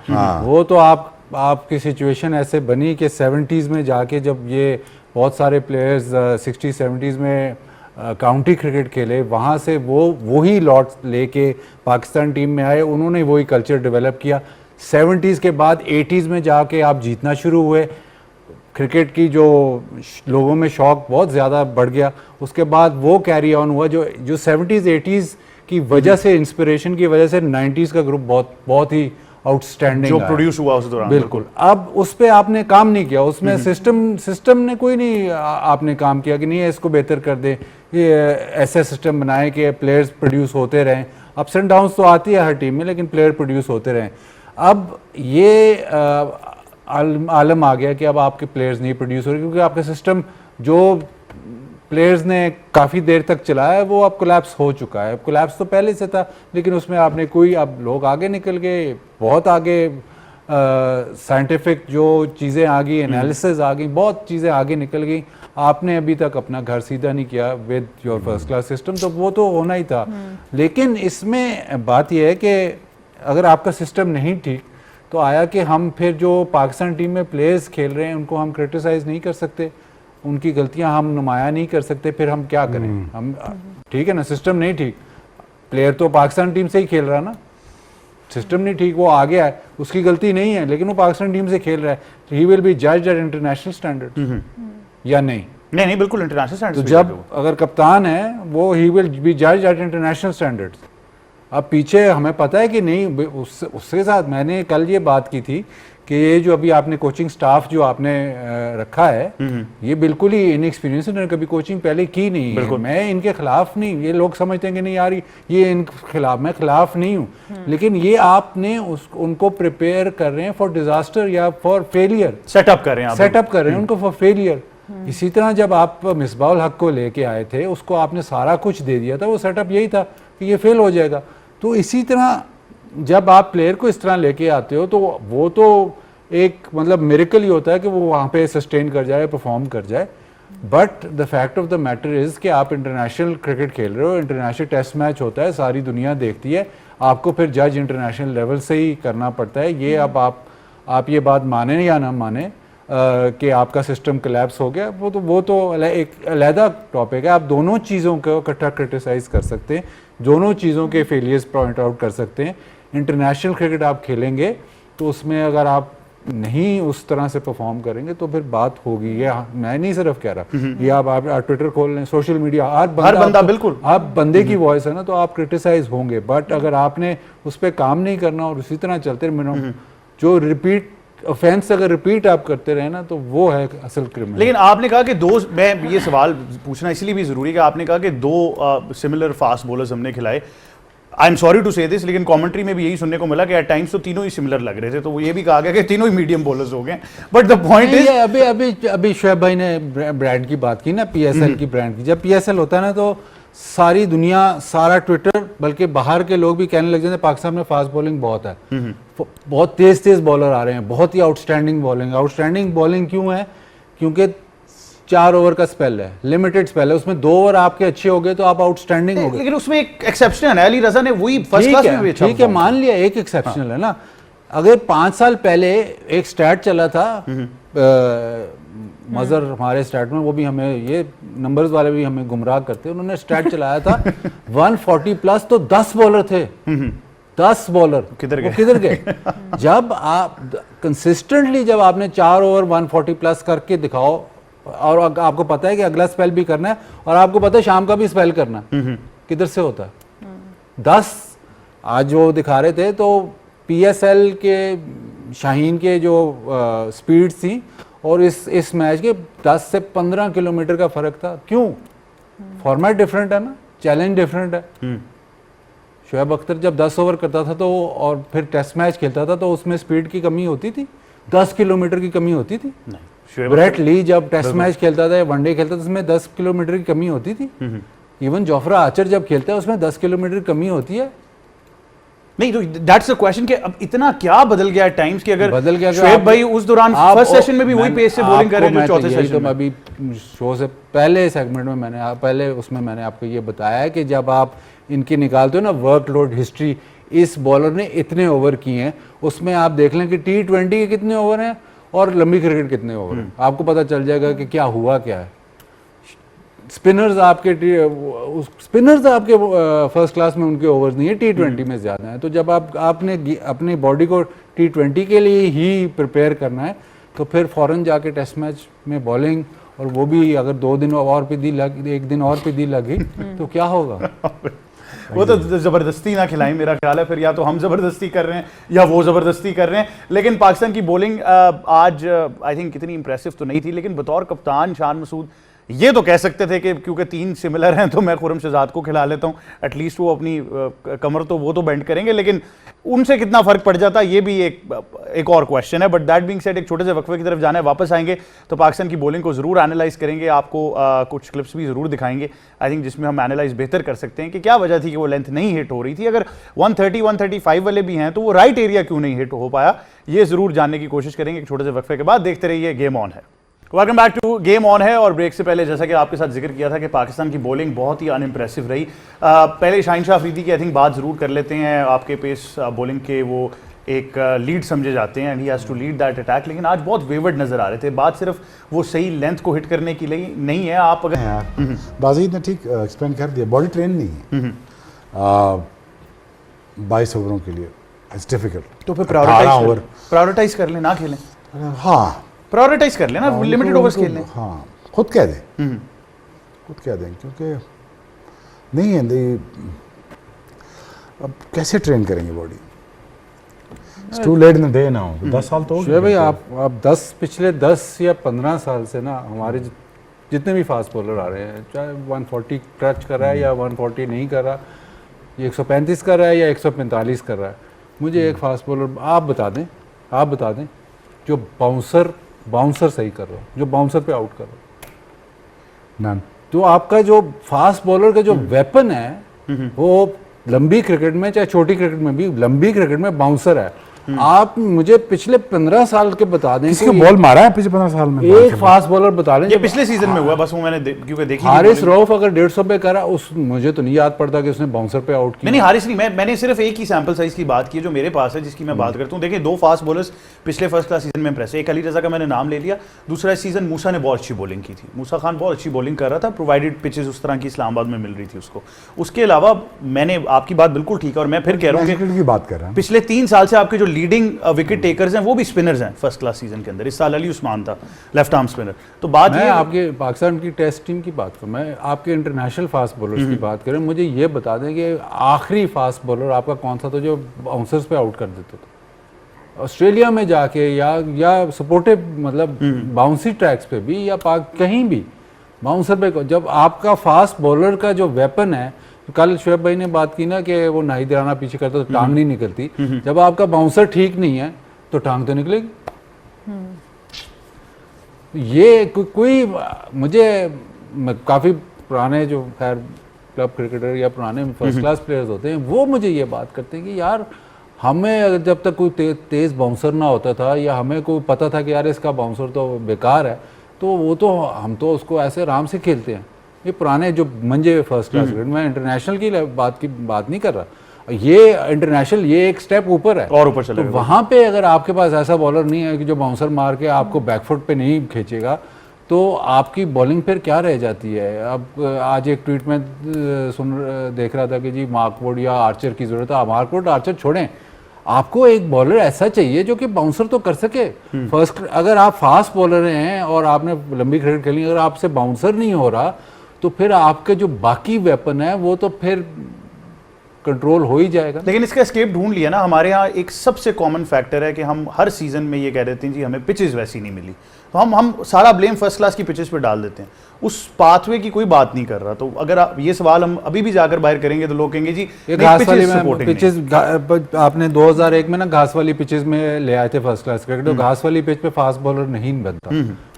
वो तो आपकी सिचुएशन ऐसे बनी कि 70s में जाके जब ये बहुत सारे प्लेयर्स 60s 70s में काउंटी क्रिकेट खेले, वहाँ से वो ही लॉट लेके पाकिस्तान टीम में आए, उन्होंने वही कल्चर डेवलप किया। 70s के बाद 80s में जाके आप जीतना शुरू हुए, क्रिकेट की जो लोगों में शौक बहुत ज़्यादा बढ़ गया, उसके बाद वो कैरी ऑन हुआ जो 70s 80s की वजह से, इंस्पिरेशन की वजह से 90s का ग्रुप बहुत ही आउटस्टैंडिंग जो प्रोड्यूस हुआ उस दौरान। बिल्कुल। अब उस पे आपने काम नहीं किया, उसमें सिस्टम ने कोई नहीं आपने काम किया कि नहीं इसको बेहतर कर दे, ये ऐसा सिस्टम बनाए कि प्लेयर्स प्रोड्यूस होते रहें। अप्स एंड डाउन्स तो आती है हर टीम में, लेकिन प्लेयर प्रोड्यूस होते रहें। अब ये आलम आ गया कि अब आपके प्लेयर्स नहीं प्रोड्यूस हो रहे, क्योंकि आपका सिस्टम जो प्लेयर्स ने काफ़ी देर तक चलाया है वो अब कोलैप्स हो चुका है। कोलैप्स तो पहले से था, लेकिन उसमें आपने कोई, अब लोग आगे निकल गए, बहुत आगे साइंटिफिक जो चीज़ें आ गई, एनालिसिस आ गई, बहुत चीज़ें आगे निकल गई। आपने अभी तक अपना घर सीधा नहीं किया with your first class system, तो वो तो होना ही था। लेकिन इसमें बात यह है कि अगर आपका सिस्टम नहीं ठीक, तो आया कि हम फिर जो पाकिस्तान टीम में प्लेयर्स खेल रहे हैं उनको हम क्रिटिसाइज़ नहीं कर सकते, उनकी गलतियां हम नुमाया नहीं कर सकते, फिर हम क्या करें? हम ठीक है ना, सिस्टम नहीं ठीक, प्लेयर तो पाकिस्तान टीम से ही खेल रहा है ना, सिस्टम नहीं ठीक, वो आ गया है, उसकी गलती नहीं है, लेकिन वो पाकिस्तान टीम से खेल रहा है, he will be judged at international standard या नहीं? नहीं बिल्कुल इंटरनेशनल तो स्टैंडर्ड्स। जब अगर कप्तान है वो he will be judged at international standards. अब पीछे हमें पता है कि नहीं, उसके साथ मैंने कल ये बात की थी कि ये जो अभी आपने कोचिंग स्टाफ जो आपने रखा है, ये बिल्कुल ही इनएक्सपीरियंस, उन्होंने कभी कोचिंग पहले की नहीं है। मैं इनके खिलाफ नहीं, ये लोग समझते हैं कि नहीं यार ये इनके खिलाफ, मैं खिलाफ नहीं हूँ, लेकिन ये आपने उनको प्रिपेयर कर रहे हैं फॉर डिजास्टर या फॉर फेलियर, सेटअप कर रहे हैं, सेटअप कर रहे हैं उनको फॉर फेलियर। इसी तरह जब आप मिसबाउल हक को लेके आए थे, उसको आपने सारा कुछ दे दिया था, वो सेटअप यही था कि ये फेल हो जाएगा। तो इसी तरह जब आप प्लेयर को इस तरह लेके आते हो, तो वो तो एक मतलब मिरेकल ही होता है कि वो वहाँ पे सस्टेन कर जाए, परफॉर्म कर जाए। But the fact of the matter is कि आप इंटरनेशनल क्रिकेट खेल रहे हो, इंटरनेशनल टेस्ट मैच होता है, सारी दुनिया देखती है, आपको फिर जज इंटरनेशनल लेवल से ही करना पड़ता है। ये अब आप ये बात माने या ना माने कि आपका सिस्टम कोलैप्स हो गया, वो तो एक अलहदा टॉपिक है। आप दोनों चीज़ों को इकट्ठा क्रिटिसाइज़ कर सकते हैं, दोनों चीज़ों के फेलियर्स पॉइंट आउट कर सकते हैं। इंटरनेशनल क्रिकेट आप खेलेंगे तो उसमें अगर आप नहीं उस तरह से परफॉर्म करेंगे तो फिर बात होगी। ये मैं नहीं सिर्फ कह रहा, ये आप ट्विटर खोल लें, सोशल मीडिया, हर बंदा बिल्कुल, आप बंदे की वॉइस है ना, तो आप क्रिटिसाइज होंगे। बट अगर आपने उस पर काम नहीं करना और उसी तरह चलते रहे, जो रिपीट ऑफेंस अगर रिपीट आप करते रहे ना, तो वो है असल क्रिमिनल। लेकिन आपने कहा कि मैं ये सवाल पूछना इसलिए भी जरूरी है कि आपने कहा कि दो सिमिलर फास्ट बॉलर्स हमने खिलाए। आई एम सॉरी टू से दिस, लेकिन कमेंट्री में भी यही सुनने को मिला कि एट टाइम्स तो तीनों ही सिमिलर लग रहे थे, तो वो ये भी कहा गया कि तीनों ही मीडियम बॉलर्स हो गए। बट द पॉइंट इज, अभी शोएब भाई ने ब्रांड की बात की ना, पीएसएल की ब्रांड की। जब पीएसएल होता है ना, तो सारी दुनिया, सारा ट्विटर, बल्कि बाहर के लोग भी कहने लग जाते हैं पाकिस्तान में फास्ट बॉलिंग बहुत है, बहुत तेज बॉलर आ रहे हैं, बहुत ही आउटस्टैंडिंग बॉलिंग। आउटस्टैंडिंग बॉलिंग क्यों है? क्योंकि 4 ओवर का स्पेल है, लिमिटेड स्पेल है, उसमें 2 ओवर आपके अच्छे हो गए तो आप आउटस्टैंडिंग हो गए। लेकिन उसमें एक एक्सेप्शन है, अली रजा ने वही फर्स्ट क्लास में भी अच्छा, ठीक है, मान लिया एक एक्सेप्शनल है ना। अगर 5 साल पहले एक स्टैट चला था, मजर हमारे स्टैट में, वो भी हमें, ये नंबर्स वाले भी हमें गुमराह करते हैं, उन्होंने स्टैट चलाया था 140 प्लस, तो 10 बॉलर थे, 10 बॉलर किधर गए? जब आप कंसिस्टेंटली, जब आपने 4 ओवर 140 प्लस करके दिखाओ और आपको पता है कि अगला स्पेल भी करना है और आपको पता है शाम का भी स्पेल करना है, किधर से होता है? 10 आज जो दिखा रहे थे तो PSL के शाहीन के जो स्पीड थी और इस मैच के 10 से 15 किलोमीटर का फर्क था। क्यों? फॉर्मेट डिफरेंट है ना, चैलेंज डिफरेंट है। शोएब अख्तर जब 10 ओवर करता था तो और फिर टेस्ट मैच खेलता था तो उसमें स्पीड की कमी होती थी, 10 किलोमीटर की कमी होती थी। ब्रेट ली जब टेस्ट मैच खेलता था या वनडे खेलता था उसमें 10 किलोमीटर की कमी होती थी। इवन जोफ्रा आर्चर जब खेलता है उसमें 10 किलोमीटर की कमी होती है। नहीं तो दैट्स द क्वेश्चन कि अब इतना क्या बदल गया टाइम्स कि अगर बदल गया, शोएब भाई उस दौरान फर्स्ट सेशन में भी वही पेस से बॉलिंग कर रहे हैं जो चौथे सेशन तो में। अभी शो से पहले सेगमेंट में पहले उसमें मैंने आपको ये बताया है कि जब आप इनकी निकालते हो ना वर्कलोड हिस्ट्री, इस बॉलर ने इतने ओवर किए हैं, उसमें आप देख लें कि T20 के कितने ओवर हैं और लंबी क्रिकेट कितने ओवर हैं, आपको पता चल जाएगा कि क्या हुआ क्या है। स्पिनर्स आपके फर्स्ट क्लास में उनके ओवर्स नहीं है, T20 में ज़्यादा है। तो जब आपने अपनी बॉडी को T20 के लिए ही प्रिपेयर करना है तो फिर फ़ौरन जाके टेस्ट मैच में बॉलिंग, और वो भी अगर 2 दिन और भी दी लगी, 1 दिन और भी दी लगी तो क्या होगा? वो तो जबरदस्ती ना खिलाएं, मेरा ख्याल है फिर या तो हम जबरदस्ती कर रहे हैं या वो जबरदस्ती कर रहे हैं। लेकिन पाकिस्तान की बॉलिंग आज आई थिंक इतनी इंप्रेसिव तो नहीं थी, लेकिन बतौर कप्तान शान मसूद ये तो कह सकते थे कि क्योंकि 3 सिमिलर हैं तो मैं खुरम शहजाद को खिला लेता हूं, एटलीस्ट वो अपनी कमर तो वो तो बेंड करेंगे, लेकिन उनसे कितना फर्क पड़ जाता ये भी एक और क्वेश्चन है। बट दैट बीइंग सेड, एक छोटे से वक्फे की तरफ जाना है, वापस आएंगे तो पाकिस्तान की बॉलिंग को जरूर एनालाइज करेंगे, आपको कुछ क्लिप्स भी जरूर दिखाएंगे आई थिंक जिसमें हम एनालाइज बेहतर कर सकते हैं कि क्या वजह थी कि वो लेंथ नहीं हिट हो रही थी। अगर 130 135 वाले भी हैं तो वो राइट एरिया क्यों नहीं हिट हो पाया, ये जरूर जानने की कोशिश करेंगे एक छोटे से वक्फे के बाद। देखते रहिए, गेम ऑन है। Welcome back to game on है। और ब्रेक से पहले जैसा कि आपके साथ जिक्र किया था कि पाकिस्तान की बॉलिंग बहुत ही अनइम्प्रेसिव रही। पहले शाहीन शाह अफरीदी की आई थिंक बात ज़रूर कर लेते हैं। आपके पेस बॉलिंग के वो एक लीड समझे जाते हैं and he has to lead that attack, लेकिन आज बहुत वेवर्ड नज़र आ रहे थे। बात सिर्फ वो सही लेंथ को हिट करने की लिए नहीं है। आप अगर यार बाजीद ने ठीक एक्सप्लेन कर दिया, बॉडी ट्रेन नहीं है 22 ओवरों के लिए, इट्स डिफिकल्ट। तो फिर प्रायोरिटाइज कर लें, ना खेलें। हाँ, प्रायोरिटाइज कर लेना, लिमिटेड ओवर्स खेल लें। हाँ, खुद कह दें, खुद कह दें, क्योंकि नहीं है अब कैसे ट्रेन करेंगे body? It's too late in the day now. 10 साल तो हो गए भाई, आप पिछले 10 या 15 साल से ना हमारे जितने भी फास्ट बॉलर आ रहे हैं, चाहे 140 टच कर रहा है या 140 नहीं कर रहा, ये 135 कर रहा है या 145 कर रहा है, मुझे एक फास्ट बॉलर आप बता दें जो बाउंसर सही कर रहा हो, जो बाउंसर पे आउट कर रहा हो। नन। तो आपका जो फास्ट बॉलर का जो वेपन है वो लंबी क्रिकेट में चाहे छोटी क्रिकेट में भी, लंबी क्रिकेट में बाउंसर है। आप मुझे पिछले 15 साल के बता दें किसको बॉल मारा है पिछले 15 साल में? एक फास्ट बॉलर बता लें। ये पिछले सीजन में हुआ, बस वो मैंने क्योंकि देखी हारिस रऊफ अगर 150 पे करा, उस मुझे तो नहीं याद पड़ता कि उसने बाउंसर पे आउट किया। नहीं, हारिस नहीं, मैंने सिर्फ एक ही सैंपल साइज की बात की जो मेरे पास है, जिसकी मैं बात करता हूँ। देखिए, 2 फास्ट बॉलर्स पिछले फर्स्ट क्लास सीजन में इंप्रेस है। एक अली रजा का मैंने नाम ले लिया, दूसरा इस सीजन मूसा ने बहुत अच्छी बॉलिंग की थी। मूसा खान बहुत अच्छी बॉलिंग कर रहा था, प्रोवाइडेड पिचेस उस तरह की इस्लामाबाद में मिल रही थी उसको। उसके अलावा मैंने आपकी बात बिल्कुल ठीक है, और मैं फिर कह रहा हूँ की बात कर रहा हूँ, पिछले 3 साल से आपके जो लीडिंग विकेट टेकर्स हैं वो भी स्पिनर्स हैं फर्स्ट क्लास सीजन के अंदर। इस साल अली उस्मान था लेफ्ट आर्म स्पिनर। तो बात मैं ये आपके पाकिस्तान की टेस्ट टीम की बात करूँ, मैं आपके इंटरनेशनल फास्ट बॉलर्स की बात करें, मुझे ये बता दें कि आखिरी फास्ट बॉलर आपका कौन सा था जो बाउंसर्स पे आउट कर देते थे ऑस्ट्रेलिया में जाके, या सपोर्टिव मतलब बाउंसी ट्रैक्स पे भी, या कहीं भी बाउंसर पे। जब आपका फास्ट बॉलर का जो वेपन है, कल शोएब भाई ने बात की ना कि वो नाहिदाना पीछे करता तो टांग नहीं निकलती, जब आपका बाउंसर ठीक नहीं है तो टांग तो निकलेगी। ये कोई मुझे काफ़ी पुराने जो खैर क्लब क्रिकेटर या पुराने फर्स्ट क्लास प्लेयर्स होते हैं, वो मुझे ये बात करते हैं कि यार हमें जब तक कोई तेज़ बाउंसर ना होता था, या हमें कोई पता था कि यार इसका बाउंसर तो बेकार है, तो वो तो हम तो उसको ऐसे आराम से खेलते हैं। ये पुराने जो मंजे फर्स्ट क्लास क्रिकेट, मैं इंटरनेशनल की बात नहीं कर रहा, ये इंटरनेशनल ये एक स्टेप ऊपर है और ऊपर चले तो वहाँ पे अगर आपके पास ऐसा बॉलर नहीं है कि जो बाउंसर मार के आपको बैकफुट पे नहीं खींचेगा, तो आपकी बॉलिंग फिर क्या रह जाती है। अब आज एक ट्वीट में देख रहा था कि जी मार्कवुड या आर्चर की ज़रूरत है। मार्कवुड आर्चर छोड़ें, आपको एक बॉलर ऐसा चाहिए जो कि बाउंसर तो कर सके। फर्स्ट अगर आप फास्ट बॉलर हैं और आपने लंबी क्रिकेट खेली, अगर आपसे बाउंसर नहीं हो रहा तो फिर आपके जो बाकी वेपन है वो तो फिर कंट्रोल हो ही जाएगा। लेकिन इसका एस्केप ढूंढ लिया ना। हमारे यहाँ एक सबसे कॉमन फैक्टर है कि हम हर सीजन में ये कह देते हैं जी हमें पिचेस वैसी नहीं मिली, तो हम सारा ब्लेम फर्स्ट क्लास की पिचेस पे डाल देते हैं, उस पाथवे की कोई बात नहीं कर रहा। तो अगर ये सवाल हम अभी भी जाकर बाहर करेंगे तो लोग कहेंगे जी ये घास वाली में पिचेस, आपने 2001 में ना घास वाली पिचेस में ले आए थे फर्स्ट क्लास क्रिकेट, तो घास वाली पिच पे फास्ट बॉलर नहीं बनता।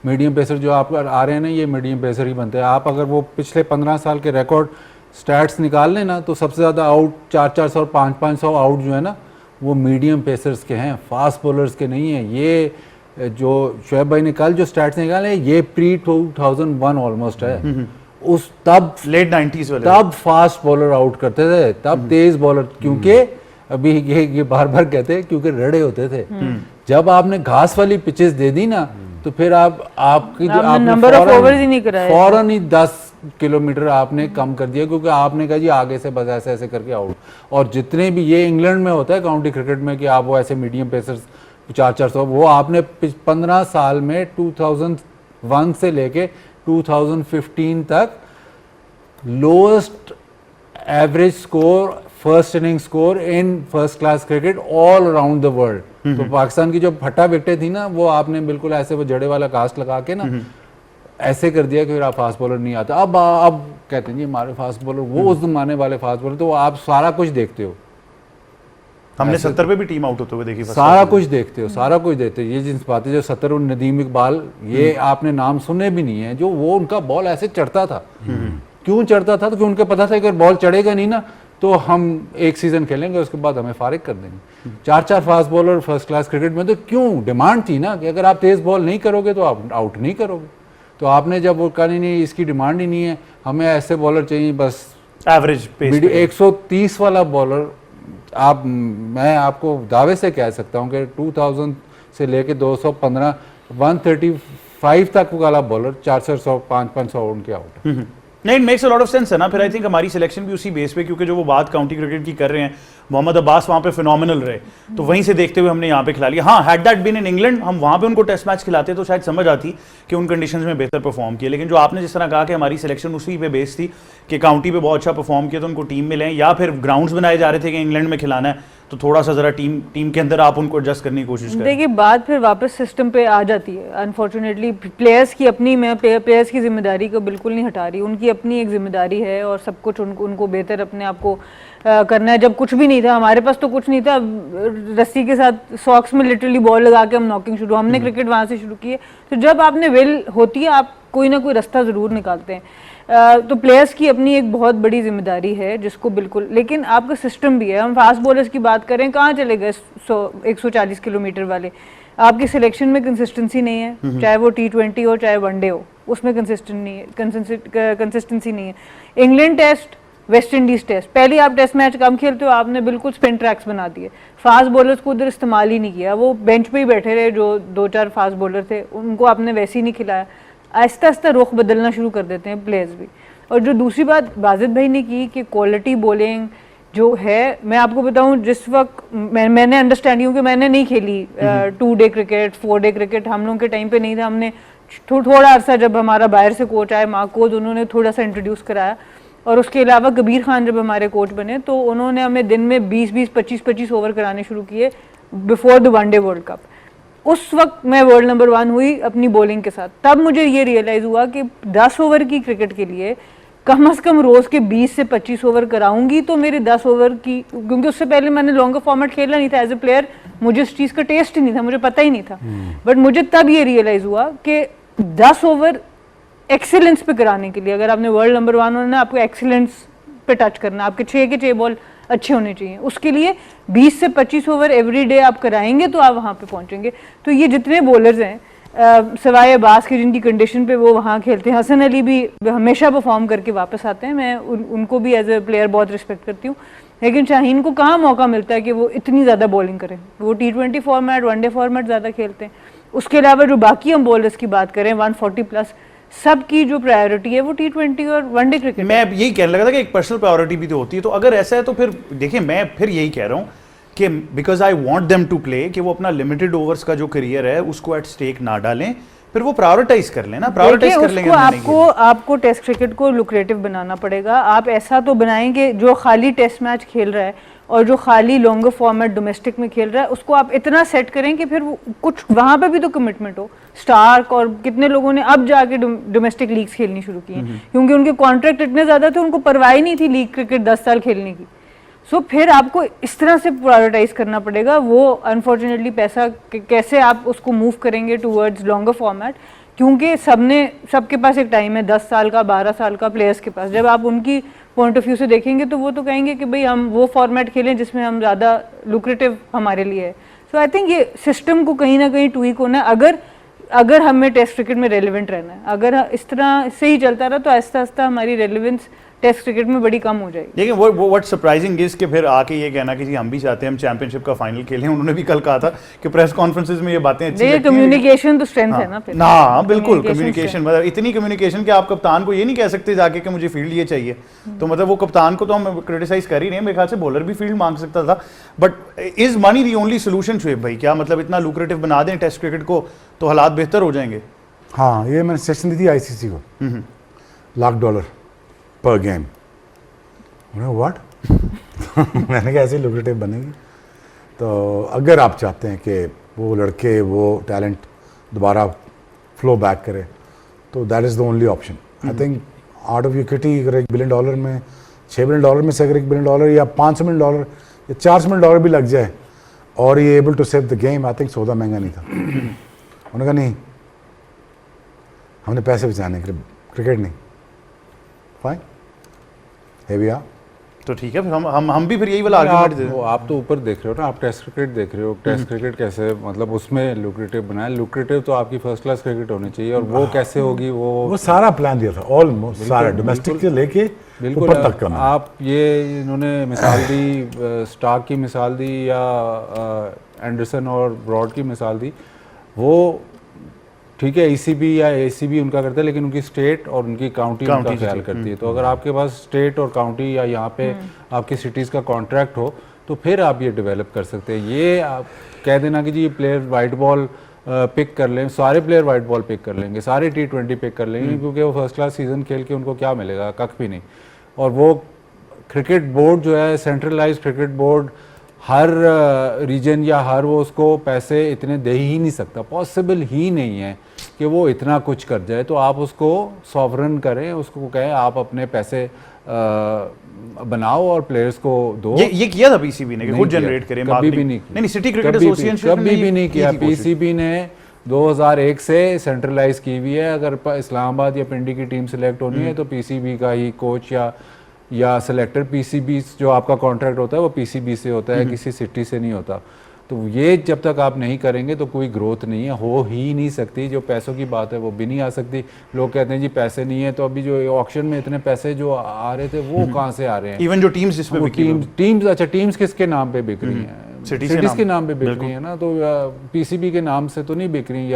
मीडियम पेसर जो आप आ रहे हैं ना, ये मीडियम पेसर ही बनते हैं। आप अगर वो पिछले 15 साल के रिकॉर्ड स्टैट्स निकाल लें ना, तो सबसे ज़्यादा आउट 400-400 और 500-500 आउट जो है ना वो मीडियम पेसर्स के हैं, फास्ट बॉलर्स के नहीं हैं। ये जो शोएब भाई ने कल जो स्टैट्स निकाले ये प्री 2001 ऑलमोस्ट है। उस तब लेट 90s वाले, तब फास्ट बॉलर आउट करते थे, तब तेज बॉलर, क्योंकि अभी ये बार बार कहते हैं क्योंकि रड़े होते थे। जब आपने घास वाली पिचेस दे दी ना तो फिर आपकी जो आपने नंबर ऑफ ओवर्स ही नहीं कराए, फौरन ही 10 किलोमीटर आपने कम कर दिया, क्योंकि आपने कहा जी आगे से बस ऐसे ऐसे करके आउट। और जितने भी ये इंग्लैंड में होता है काउंटी क्रिकेट में कि आप वो ऐसे मीडियम पेसर्स 400-400, वो आपने 15 साल में 2001 से लेके 2015 तक lowest average score, first inning score in first class cricket all around the world. तो पाकिस्तान की जो फटा विकेटें थी ना, वो आपने बिल्कुल ऐसे वो जड़े वाला कास्ट लगा के ना ऐसे कर दिया कि फिर आप फास्ट बॉलर नहीं आता। अब कहते हैं जी हमारे फास्ट बॉलर वो उस जमाने वाले फास्ट बॉलर, तो आप सारा कुछ देखते हो। हमने 70 पे भी टीम आउट होते हुए देखी, सारा कुछ देखते हो, सारा कुछ देखते हो। ये जिन बातें जो 70 और नदीम इकबाल, ये आपने नाम सुने भी नहीं है, जो वो उनका बॉल ऐसे चढ़ता था। क्यों चढ़ता था? तो क्योंकि उनको पता था कि अगर बॉल चढ़ेगा नहीं ना तो हम एक सीजन खेलेंगे, उसके बाद हमें फारिग कर देंगे। 4-4 fast bowler first class cricket में, तो क्यों डिमांड थी ना कि अगर आप तेज बॉल नहीं करोगे तो आप आउट नहीं करोगे। तो आपने जब वो कहा नहीं इसकी डिमांड ही नहीं है, हमें ऐसे बॉलर चाहिए बस एवरेज पेस 130 वाला बॉलर। मैं आपको दावे से कह सकता हूँ कि 2000 से लेके 215 135 तक वाला बॉलर 400-500 उनके आउट। नहीं, it makes a lot of sense है ना। फिर आई थिंक हमारी सिलेक्शन भी उसी बेस पे, क्योंकि जो वो बात काउंटी क्रिकेट की कर रहे हैं, मोहम्मद अब्बास वहाँ पे फिनोमिनल रहे, तो वहीं से देखते हुए हमने यहाँ पे खिला लिया। हाँ, had that been in England, हम वहाँ पे उनको टेस्ट मैच खिलाते तो शायद समझ आती कि उन कंडीशंस में बेहतर परफॉर्म किया। लेकिन जो आपने जिस तरह कहा कि हमारी सिलेक्शन उसी पे बेस थी कि काउंटी पे बहुत अच्छा परफॉर्म किया तो उनको टीम में लें, या फिर ग्राउंड्स बनाए जा रहे थे कि इंग्लैंड में खिलाना है तो थोड़ा सा जरा टीम के अंदर आप उनको एडजस्ट करने की कोशिश करें। देखिए बात फिर वापस सिस्टम पे आ जाती है। अनफॉर्चुनेटली प्लेयर्स की अपनी, मैं प्लेयर्स की जिम्मेदारी को बिल्कुल नहीं हटा रही, उनकी अपनी एक जिम्मेदारी है और सब कुछ उनको बेहतर अपने आप को करना है। जब कुछ भी नहीं था हमारे पास, तो कुछ नहीं था, रस्सी के साथ सॉक्स में लिटरली बॉल लगा के हम नॉकिंग शुरू, हमने क्रिकेट वहाँ से शुरू की है। तो जब आपने विल होती है, आप कोई ना कोई रास्ता ज़रूर निकालते हैं। तो प्लेयर्स की अपनी एक बहुत बड़ी जिम्मेदारी है जिसको बिल्कुल, लेकिन आपका सिस्टम भी है। हम फास्ट बॉलर्स की बात करें, कहाँ चले गए 140 किलोमीटर वाले? आपकी सिलेक्शन में कंसिस्टेंसी नहीं है, चाहे वो T20 हो चाहे वनडे हो, उसमें कंसिस्टेंसी नहीं है। England test, West Indies test, पहले आप टेस्ट मैच कम खेलते हो, आपने बिल्कुल स्पिन ट्रैक्स बना दिए, फास्ट बॉलर्स को उधर इस्तेमाल ही नहीं किया, वो बेंच पे ही बैठे रहे। जो 2-4 फास्ट बॉलर थे उनको आपने वैसे ही नहीं खिलाया। आहिस्ता आहिस्ता रुख बदलना शुरू कर देते हैं प्लेयर्स भी। और जो दूसरी बात बाजिद भाई ने की कि क्वालिटी बॉलिंग जो है, मैं आपको बताऊं, जिस वक्त मैंने अंडरस्टैंडिंग कि मैंने नहीं खेली 2 डे क्रिकेट 4 डे क्रिकेट, हम लोगों के टाइम पे नहीं था। हमने थोड़ा अरसा, जब हमारा बाहर से कोच आए माकोज, उन्होंने थोड़ा सा इंट्रोड्यूस कराया, और उसके अलावा कबीर खान जब हमारे कोच बने तो उन्होंने हमें दिन में 20-20 25-25 ओवर कराने शुरू किए before the one day world cup. उस वक्त मैं वर्ल्ड नंबर 1 हुई अपनी बॉलिंग के साथ। तब मुझे ये रियलाइज़ हुआ कि 10 ओवर की क्रिकेट के लिए कम से कम रोज़ के 20 से 25 ओवर कराऊंगी तो मेरे 10 ओवर की, क्योंकि उससे पहले मैंने लॉन्गर फॉर्मेट खेला नहीं था एज ए प्लेयर, मुझे इस चीज़ का टेस्ट ही नहीं था, मुझे पता ही नहीं था। बट मुझे तब ये रियलाइज़ हुआ कि 10 ओवर एक्सीलेंस पे कराने के लिए, अगर आपने वर्ल्ड नंबर 1 होना है, आपको एक्सीलेंस पे टच करना, आपके 6 के 6 बॉल अच्छे होने चाहिए। उसके लिए 20 से 25 ओवर एवरी डे आप कराएंगे तो आप वहाँ पे पहुँचेंगे। तो ये जितने बॉलर्स हैं सवाए अब्बास के जिनकी कंडीशन पे वो वहाँ खेलते हैं, हसन अली भी हमेशा परफॉर्म करके वापस आते हैं, मैं उनको भी एज ए प्लेयर बहुत रिस्पेक्ट करती हूँ। लेकिन शाहीन को कहाँ मौका मिलता है कि वो इतनी ज़्यादा बॉलिंग करें? वो T20 फॉर्मेट, वनडे फॉर्मेट ज़्यादा खेलते हैं। उसके अलावा जो बाकी हम बॉलर्स की बात करें 140+, सबकी जो प्रायोरिटी है वो T20 और वनडे क्रिकेट। मैं यही कहने लगा था कि एक पर्सनल प्रायोरिटी भी तो होती है। तो अगर ऐसा है तो फिर देखिए, मैं फिर यही कह रहा हूँ कि because I want them to play, कि वो अपना लिमिटेड ओवर्स का जो करियर है उसको एट स्टेक ना डालें, फिर वो प्रायोरिटाइज कर लेना, प्रायोरिटाइज कर लेंगे। आपको टेस्ट क्रिकेट को लुक्रेटिव बनाना पड़ेगा। आप ऐसा तो बनाएंगे जो खाली टेस्ट मैच खेल रहा है और जो खाली लॉन्गर फॉर्मेट डोमेस्टिक में खेल रहा है उसको आप इतना सेट करें कि फिर कुछ वहां पे भी तो कमिटमेंट हो। स्टार्क और कितने लोगों ने अब जाके डोमेस्टिक लीग्स खेलनी शुरू की हैं क्योंकि उनके कॉन्ट्रैक्ट इतने ज्यादा थे, उनको परवाह ही नहीं थी लीग क्रिकेट 10 साल खेलने की। सो फिर आपको इस तरह से प्रायोरिटाइज करना पड़ेगा। वो अनफॉर्चुनेटली पैसा कैसे आप उसको मूव करेंगे टूवर्ड्स लॉन्गर फॉर्मेट, क्योंकि सबके पास एक टाइम है 10 साल का 12 साल का प्लेयर्स के पास। जब आप उनकी पॉइंट ऑफ व्यू से देखेंगे तो वो तो कहेंगे कि भाई हम वो फॉर्मेट खेलें जिसमें हम ज़्यादा लुक्रेटिव हमारे लिए है। सो आई थिंक ये सिस्टम को कहीं ना कहीं ट्वीक होना है अगर हमें टेस्ट क्रिकेट में रेलिवेंट रहना है। अगर इस तरह से ही चलता रहा तो आहिस्ता आहिस्ता हमारी रेलिवेंस टेस्ट क्रिकेट में बड़ी कम हो जाएगी। लेकिन वो व्हाट सरप्राइजिंग इज कि फिर आके ये कहना कि जी हम भी चाहते हैं हम चैंपियनशिप का फाइनल खेलें। उन्होंने भी कल कहा था कि प्रेस कॉन्फ्रेंसेस में ये बातें अच्छी लगती हैं। कम्युनिकेशन तो स्ट्रेंथ है ना फिर। ना बिल्कुल कम्युनिकेशन, मतलब इतनी कम्युनिकेशन कि आप कप्तान को ये नहीं कह सकते जाके कि मुझे फील्ड ये चाहिए। तो मतलब वो कप्तान को तो हम क्रिटिसाइज कर ही नहीं, मेरे ख्याल से बॉलर भी फील्ड मांग सकता था। But is money the only solution Shoaib भाई? क्या मतलब इतना लुक्रेटिव बना दें टेस्ट क्रिकेट को तो हालात बेहतर हो जाएंगे? हाँ, ये मैंने सेशन दी थी आईसीसी को, $1,00,000 पर गेम। व्हाट मैंने कहा ऐसे लुक्रेटिव बनेगी। तो अगर आप चाहते हैं कि वो लड़के वो टैलेंट दोबारा फ्लो बैक करे तो that is the only option. I think out of equity अगर $1 बिलियन में $6 बिलियन में से अगर $1 बिलियन या $500 मिलियन या $400 मिलियन भी लग जाए और ये able to save the game, I think सौदा महंगा नहीं था। उन्होंने कहा नहीं, हमने पैसे बचाने के लिए, क्रिकेट नहीं। Fine, here we are। तो ठीक है, फिर हम भी फिर यही वाला आर्गुमेंट दे दें। आप तो ऊपर देख रहे हो ना, आप टेस्ट क्रिकेट देख रहे हो। टेस्ट क्रिकेट कैसे मतलब उसमें लुक्रेटिव बनाया। लुक्रेटिव तो आपकी फर्स्ट क्लास क्रिकेट होनी चाहिए और वो कैसे होगी? वो सारा प्लान दिया था, ऑलमोस्ट सारा डोमेस्टिक से लेके बिल्कुल ऊपर तक का। आप ये इन्होंने मिसाल दी, स्टार्क की मिसाल दी या एंडरसन और ब्रॉड की मिसाल दी। वो ठीक है ईसीबी या एसीबी उनका करता है, लेकिन उनकी स्टेट और उनकी काउंटी उनका ख्याल करती है। तो अगर आपके पास स्टेट और काउंटी या यहाँ पे आपकी सिटीज़ का कॉन्ट्रैक्ट हो तो फिर आप ये डेवलप कर सकते हैं। ये आप कह देना कि जी ये प्लेयर वाइट बॉल पिक कर लें, सारे प्लेयर वाइट बॉल पिक कर लेंगे, सारे T20 पिक कर लेंगे, क्योंकि वो फर्स्ट क्लास सीजन खेल के उनको क्या मिलेगा? कख भी नहीं। और वो क्रिकेट बोर्ड जो है, सेंट्रलाइज क्रिकेट बोर्ड, हर रीजन या हर वो उसको पैसे इतने दे ही नहीं सकता, पॉसिबल ही नहीं है कि वो इतना कुछ कर जाए। तो आप उसको सॉवरन करें, उसको कहें आप अपने पैसे बनाओ और प्लेयर्स को दो। ये किया था पीसीबी ने कि खुद जनरेट करें, कभी भी नहीं। नहीं, सिटी क्रिकेट एसोसिएशन कभी भी नहीं किया। पीसीबी ने 2001 से सेंट्रलाइज की हुई है। अगर इस्लामाबाद या पिंडी की टीम सिलेक्ट होनी है तो पीसीबी का ही कोच या सिलेक्टर, पीसीबी जो आपका कॉन्ट्रैक्ट होता है वो पीसीबी से होता है, किसी सिटी से नहीं होता। तो ये जब तक आप नहीं करेंगे तो कोई ग्रोथ नहीं है, हो ही नहीं सकती। जो पैसों की बात है वो भी नहीं आ सकती। लोग कहते हैं जी पैसे नहीं है, तो अभी जो ऑक्शन में इतने पैसे जो आ रहे थे वो कहाँ से आ रहे हैं? इवन जो टीम्स जिसमें टीम्स अच्छा टीम्स किसके नाम पे बिक रही हैं? सिटीज के नाम पे बिक रही है ना। तो पीसीबी के नाम से तो नहीं बिक रही,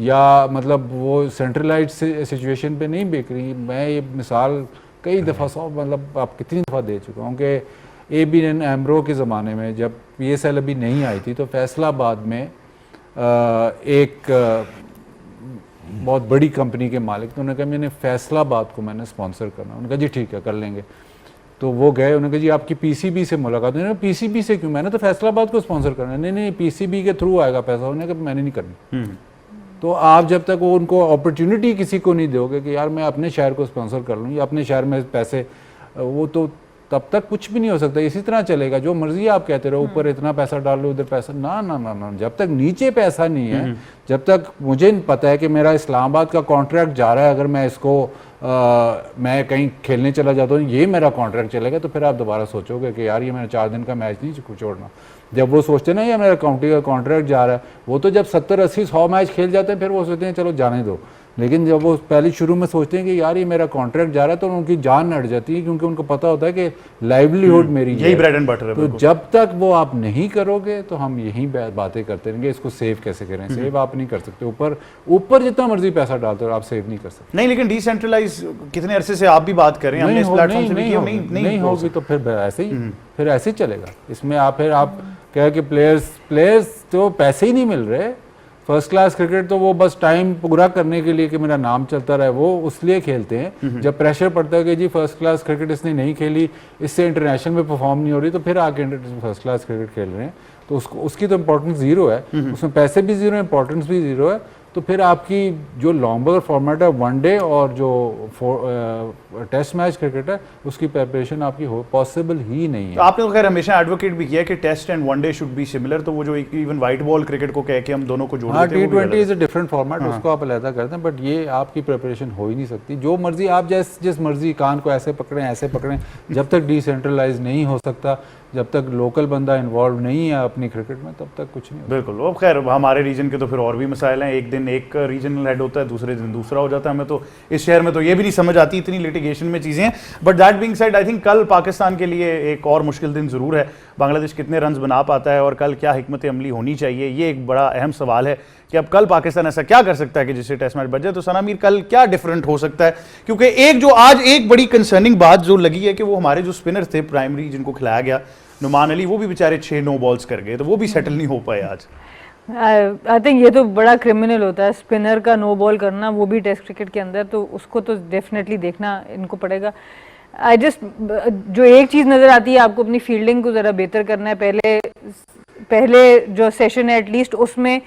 या मतलब वो सेंट्रलाइज्ड सिचुएशन पे नहीं बिक रही। मैं ये मिसाल कई दफ़ा मतलब आप कितनी दफ़ा दे चुका हूँ कि ABN AMRO के ज़माने में जब PSL अभी नहीं आई थी तो फैसलाबाद में एक बहुत बड़ी कंपनी के मालिक, तो उन्होंने कहा मैंने फैसलाबाद को मैंने स्पॉन्सर करना। उन्होंने कहा जी ठीक है कर लेंगे। तो वो गए, उन्होंने कहा जी आपकी PCB से मुलाकात। उन्होंने कहा PCB से क्यों? मैंने तो फैसलाबाद को स्पॉन्सर करना है। नहीं PCB के थ्रू आएगा पैसा। उन्होंने कहा मैंने नहीं करनी। तो आप जब तक वो उनको अपॉर्चुनिटी किसी को नहीं दोगे कि यार मैं अपने शहर को स्पॉन्सर कर लूँ या अपने शहर में पैसे, वो तो तब तक कुछ भी नहीं हो सकता। इसी तरह चलेगा, जो मर्जी आप कहते रहो ऊपर इतना पैसा डाल लो उधर पैसा, ना ना ना ना। जब तक नीचे पैसा नहीं है, जब तक मुझे पता है कि मेरा इस्लामाबाद का कॉन्ट्रैक्ट जा रहा है, अगर मैं इसको मैं कहीं खेलने चला जाता हूँ, ये मेरा कॉन्ट्रैक्ट चलेगा, तो फिर आप दोबारा सोचोगे कि यार ये मेरा 4 दिन का मैच नहीं छोड़ना। जब वो सोचते ना ये मेरा काउंटी का कॉन्ट्रैक्ट जा रहा है, वो तो जब 70, 80, 100 मैच खेल जाते हैं फिर वो सोचते हैं चलो जाने दो। लेकिन जब वो पहले शुरू में सोचते हैं कि यार ये मेरा कॉन्ट्रैक्ट जा रहा है, तो उनकी जान अड़ जाती है, क्योंकि उनको पता होता है कि लाइवलीहुड मेरी यही ब्रेड एंड बटर है। तो जब तक वो आप नहीं करोगे तो हम यही बातें करते रहेंगे, इसको सेव कैसे करें। सेव आप नहीं कर सकते, ऊपर जितना मर्जी पैसा डालते हो आप सेव नहीं कर सकते। नहीं, लेकिन डिसेंट्रलाइज कितने अरसे से आप भी बात कर रहे हैं, हमने इस प्लेटफॉर्म से भी नहीं होगी तो फिर ऐसे ही चलेगा। इसमें आप क्या कि प्लेयर्स तो पैसे ही नहीं मिल रहे। फर्स्ट क्लास क्रिकेट तो वो बस टाइम पूरा करने के लिए कि मेरा नाम चलता रहे, वो उसलिए खेलते हैं। जब प्रेशर पड़ता है कि जी फर्स्ट क्लास क्रिकेट इसने नहीं खेली, इससे इंटरनेशनल में परफॉर्म नहीं हो रही, तो फिर आके फर्स्ट क्लास क्रिकेट खेल रहे हैं, तो उसकी तो इंपॉर्टेंस जीरो है, उसमें पैसे भी जीरो, इंपॉर्टेंस भी जीरो है। तो फिर आपकी जो लॉन्ग बॉल फॉर्मेट है वनडे और जो टेस्ट मैच क्रिकेट है उसकी प्रिपरेशन आपकी पॉसिबल ही नहीं है। तो आपने तो खैर हमेशा एडवोकेट भी किया कि test and one day should be similar, तो वो जो इवन वाइट बॉल क्रिकेट को कह के हम दोनों को जोड़ देते हैं, T20 is a different format, उसको आप अलहदा करते हैं, बट ये आपकी प्रिपरेशन हो ही नहीं सकती। जो मर्जी आप जिस मर्जी कान को ऐसे पकड़ें, जब तक डिसेंट्रलाइज नहीं हो सकता, जब तक लोकल बंदा इन्वॉल्व नहीं है अपनी क्रिकेट में, तब तक कुछ नहीं होता। बिल्कुल। वो खैर हमारे रीजन के तो फिर और भी मसाइल हैं, एक दिन एक रीजनल हेड होता है, दूसरे दिन दूसरा हो जाता है। हमें तो इस शहर में तो ये भी नहीं समझ आती, इतनी लिटिगेशन में चीज़ें हैं। But that being said, I think कल पाकिस्तान के लिए एक और मुश्किल दिन ज़रूर है। बांग्लादेश कितने रन्स बना पाता है और कल क्या हिकमत अमली होनी चाहिए, ये एक बड़ा अहम सवाल है कि अब कल पाकिस्तान ऐसा क्या कर सकता है कि जिससे टेस्ट मैच बच जाए। तो सना मीर, कल क्या डिफरेंट हो सकता है? क्योंकि एक जो आज एक बड़ी कंसर्निंग बात जो लगी है कि वो हमारे जो स्पिनर थे प्राइमरी जिनको खिलाया गया, नुमान अली, वो भी बेचारे 6 नो बॉल्स कर गए, तो वो भी सेटल नहीं हो पाए आज। आई थिंक ये तो बड़ा क्रिमिनल होता है स्पिनर का नो बॉल करना, वो भी टेस्ट क्रिकेट के अंदर, तो उसको तो डेफिनेटली देखना इनको पड़ेगा। आई जस्ट जो एक चीज़ नज़र आती है, आपको अपनी फील्डिंग को ज़रा बेहतर करना है। पहले जो सेशन है एटलीस्ट उसमें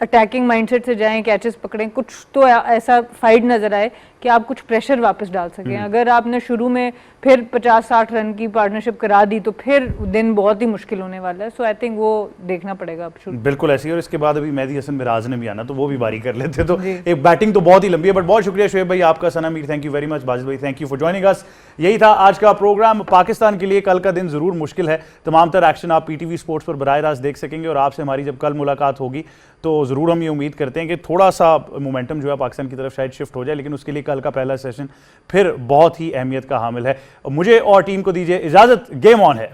अटैकिंग माइंडसेट से जाएं, कैचेस पकड़ें, कुछ तो ऐसा फाइट नज़र आए कि आप कुछ प्रेशर वापस डाल सकें। अगर आपने शुरू में फिर 50-60 रन की पार्टनरशिप करा दी तो फिर दिन बहुत ही मुश्किल होने वाला है। सो आई थिंक वो देखना पड़ेगा अब शुरू। बिल्कुल ऐसी। और इसके बाद अभी मेहदी हसन मिराज ने भी आना, तो वो भी बारी कर लेते, तो एक बैटिंग तो बहुत ही लंबी है। बट बहुत शुक्रिया शोएब भाई आपका, Sana Mir thank you very much, Bajid भाई thank you for joining us. यही था आज का प्रोग्राम। पाकिस्तान के लिए कल का दिन जरूर मुश्किल है। तमाम तरह एक्शन आप PTV स्पोर्ट्स पर बराह रास्त देख सकेंगे और आपसे हमारी जब कल मुलाकात होगी तो ज़रूर हम ये उम्मीद करते हैं कि थोड़ा सा मोमेंटम जो है पाकिस्तान की तरफ शायद शिफ्ट हो जाए, लेकिन उसके लिए कल का पहला सेशन फिर बहुत ही अहमियत का हामिल है। मुझे और टीम को दीजिए इजाज़त। गेम ऑन है।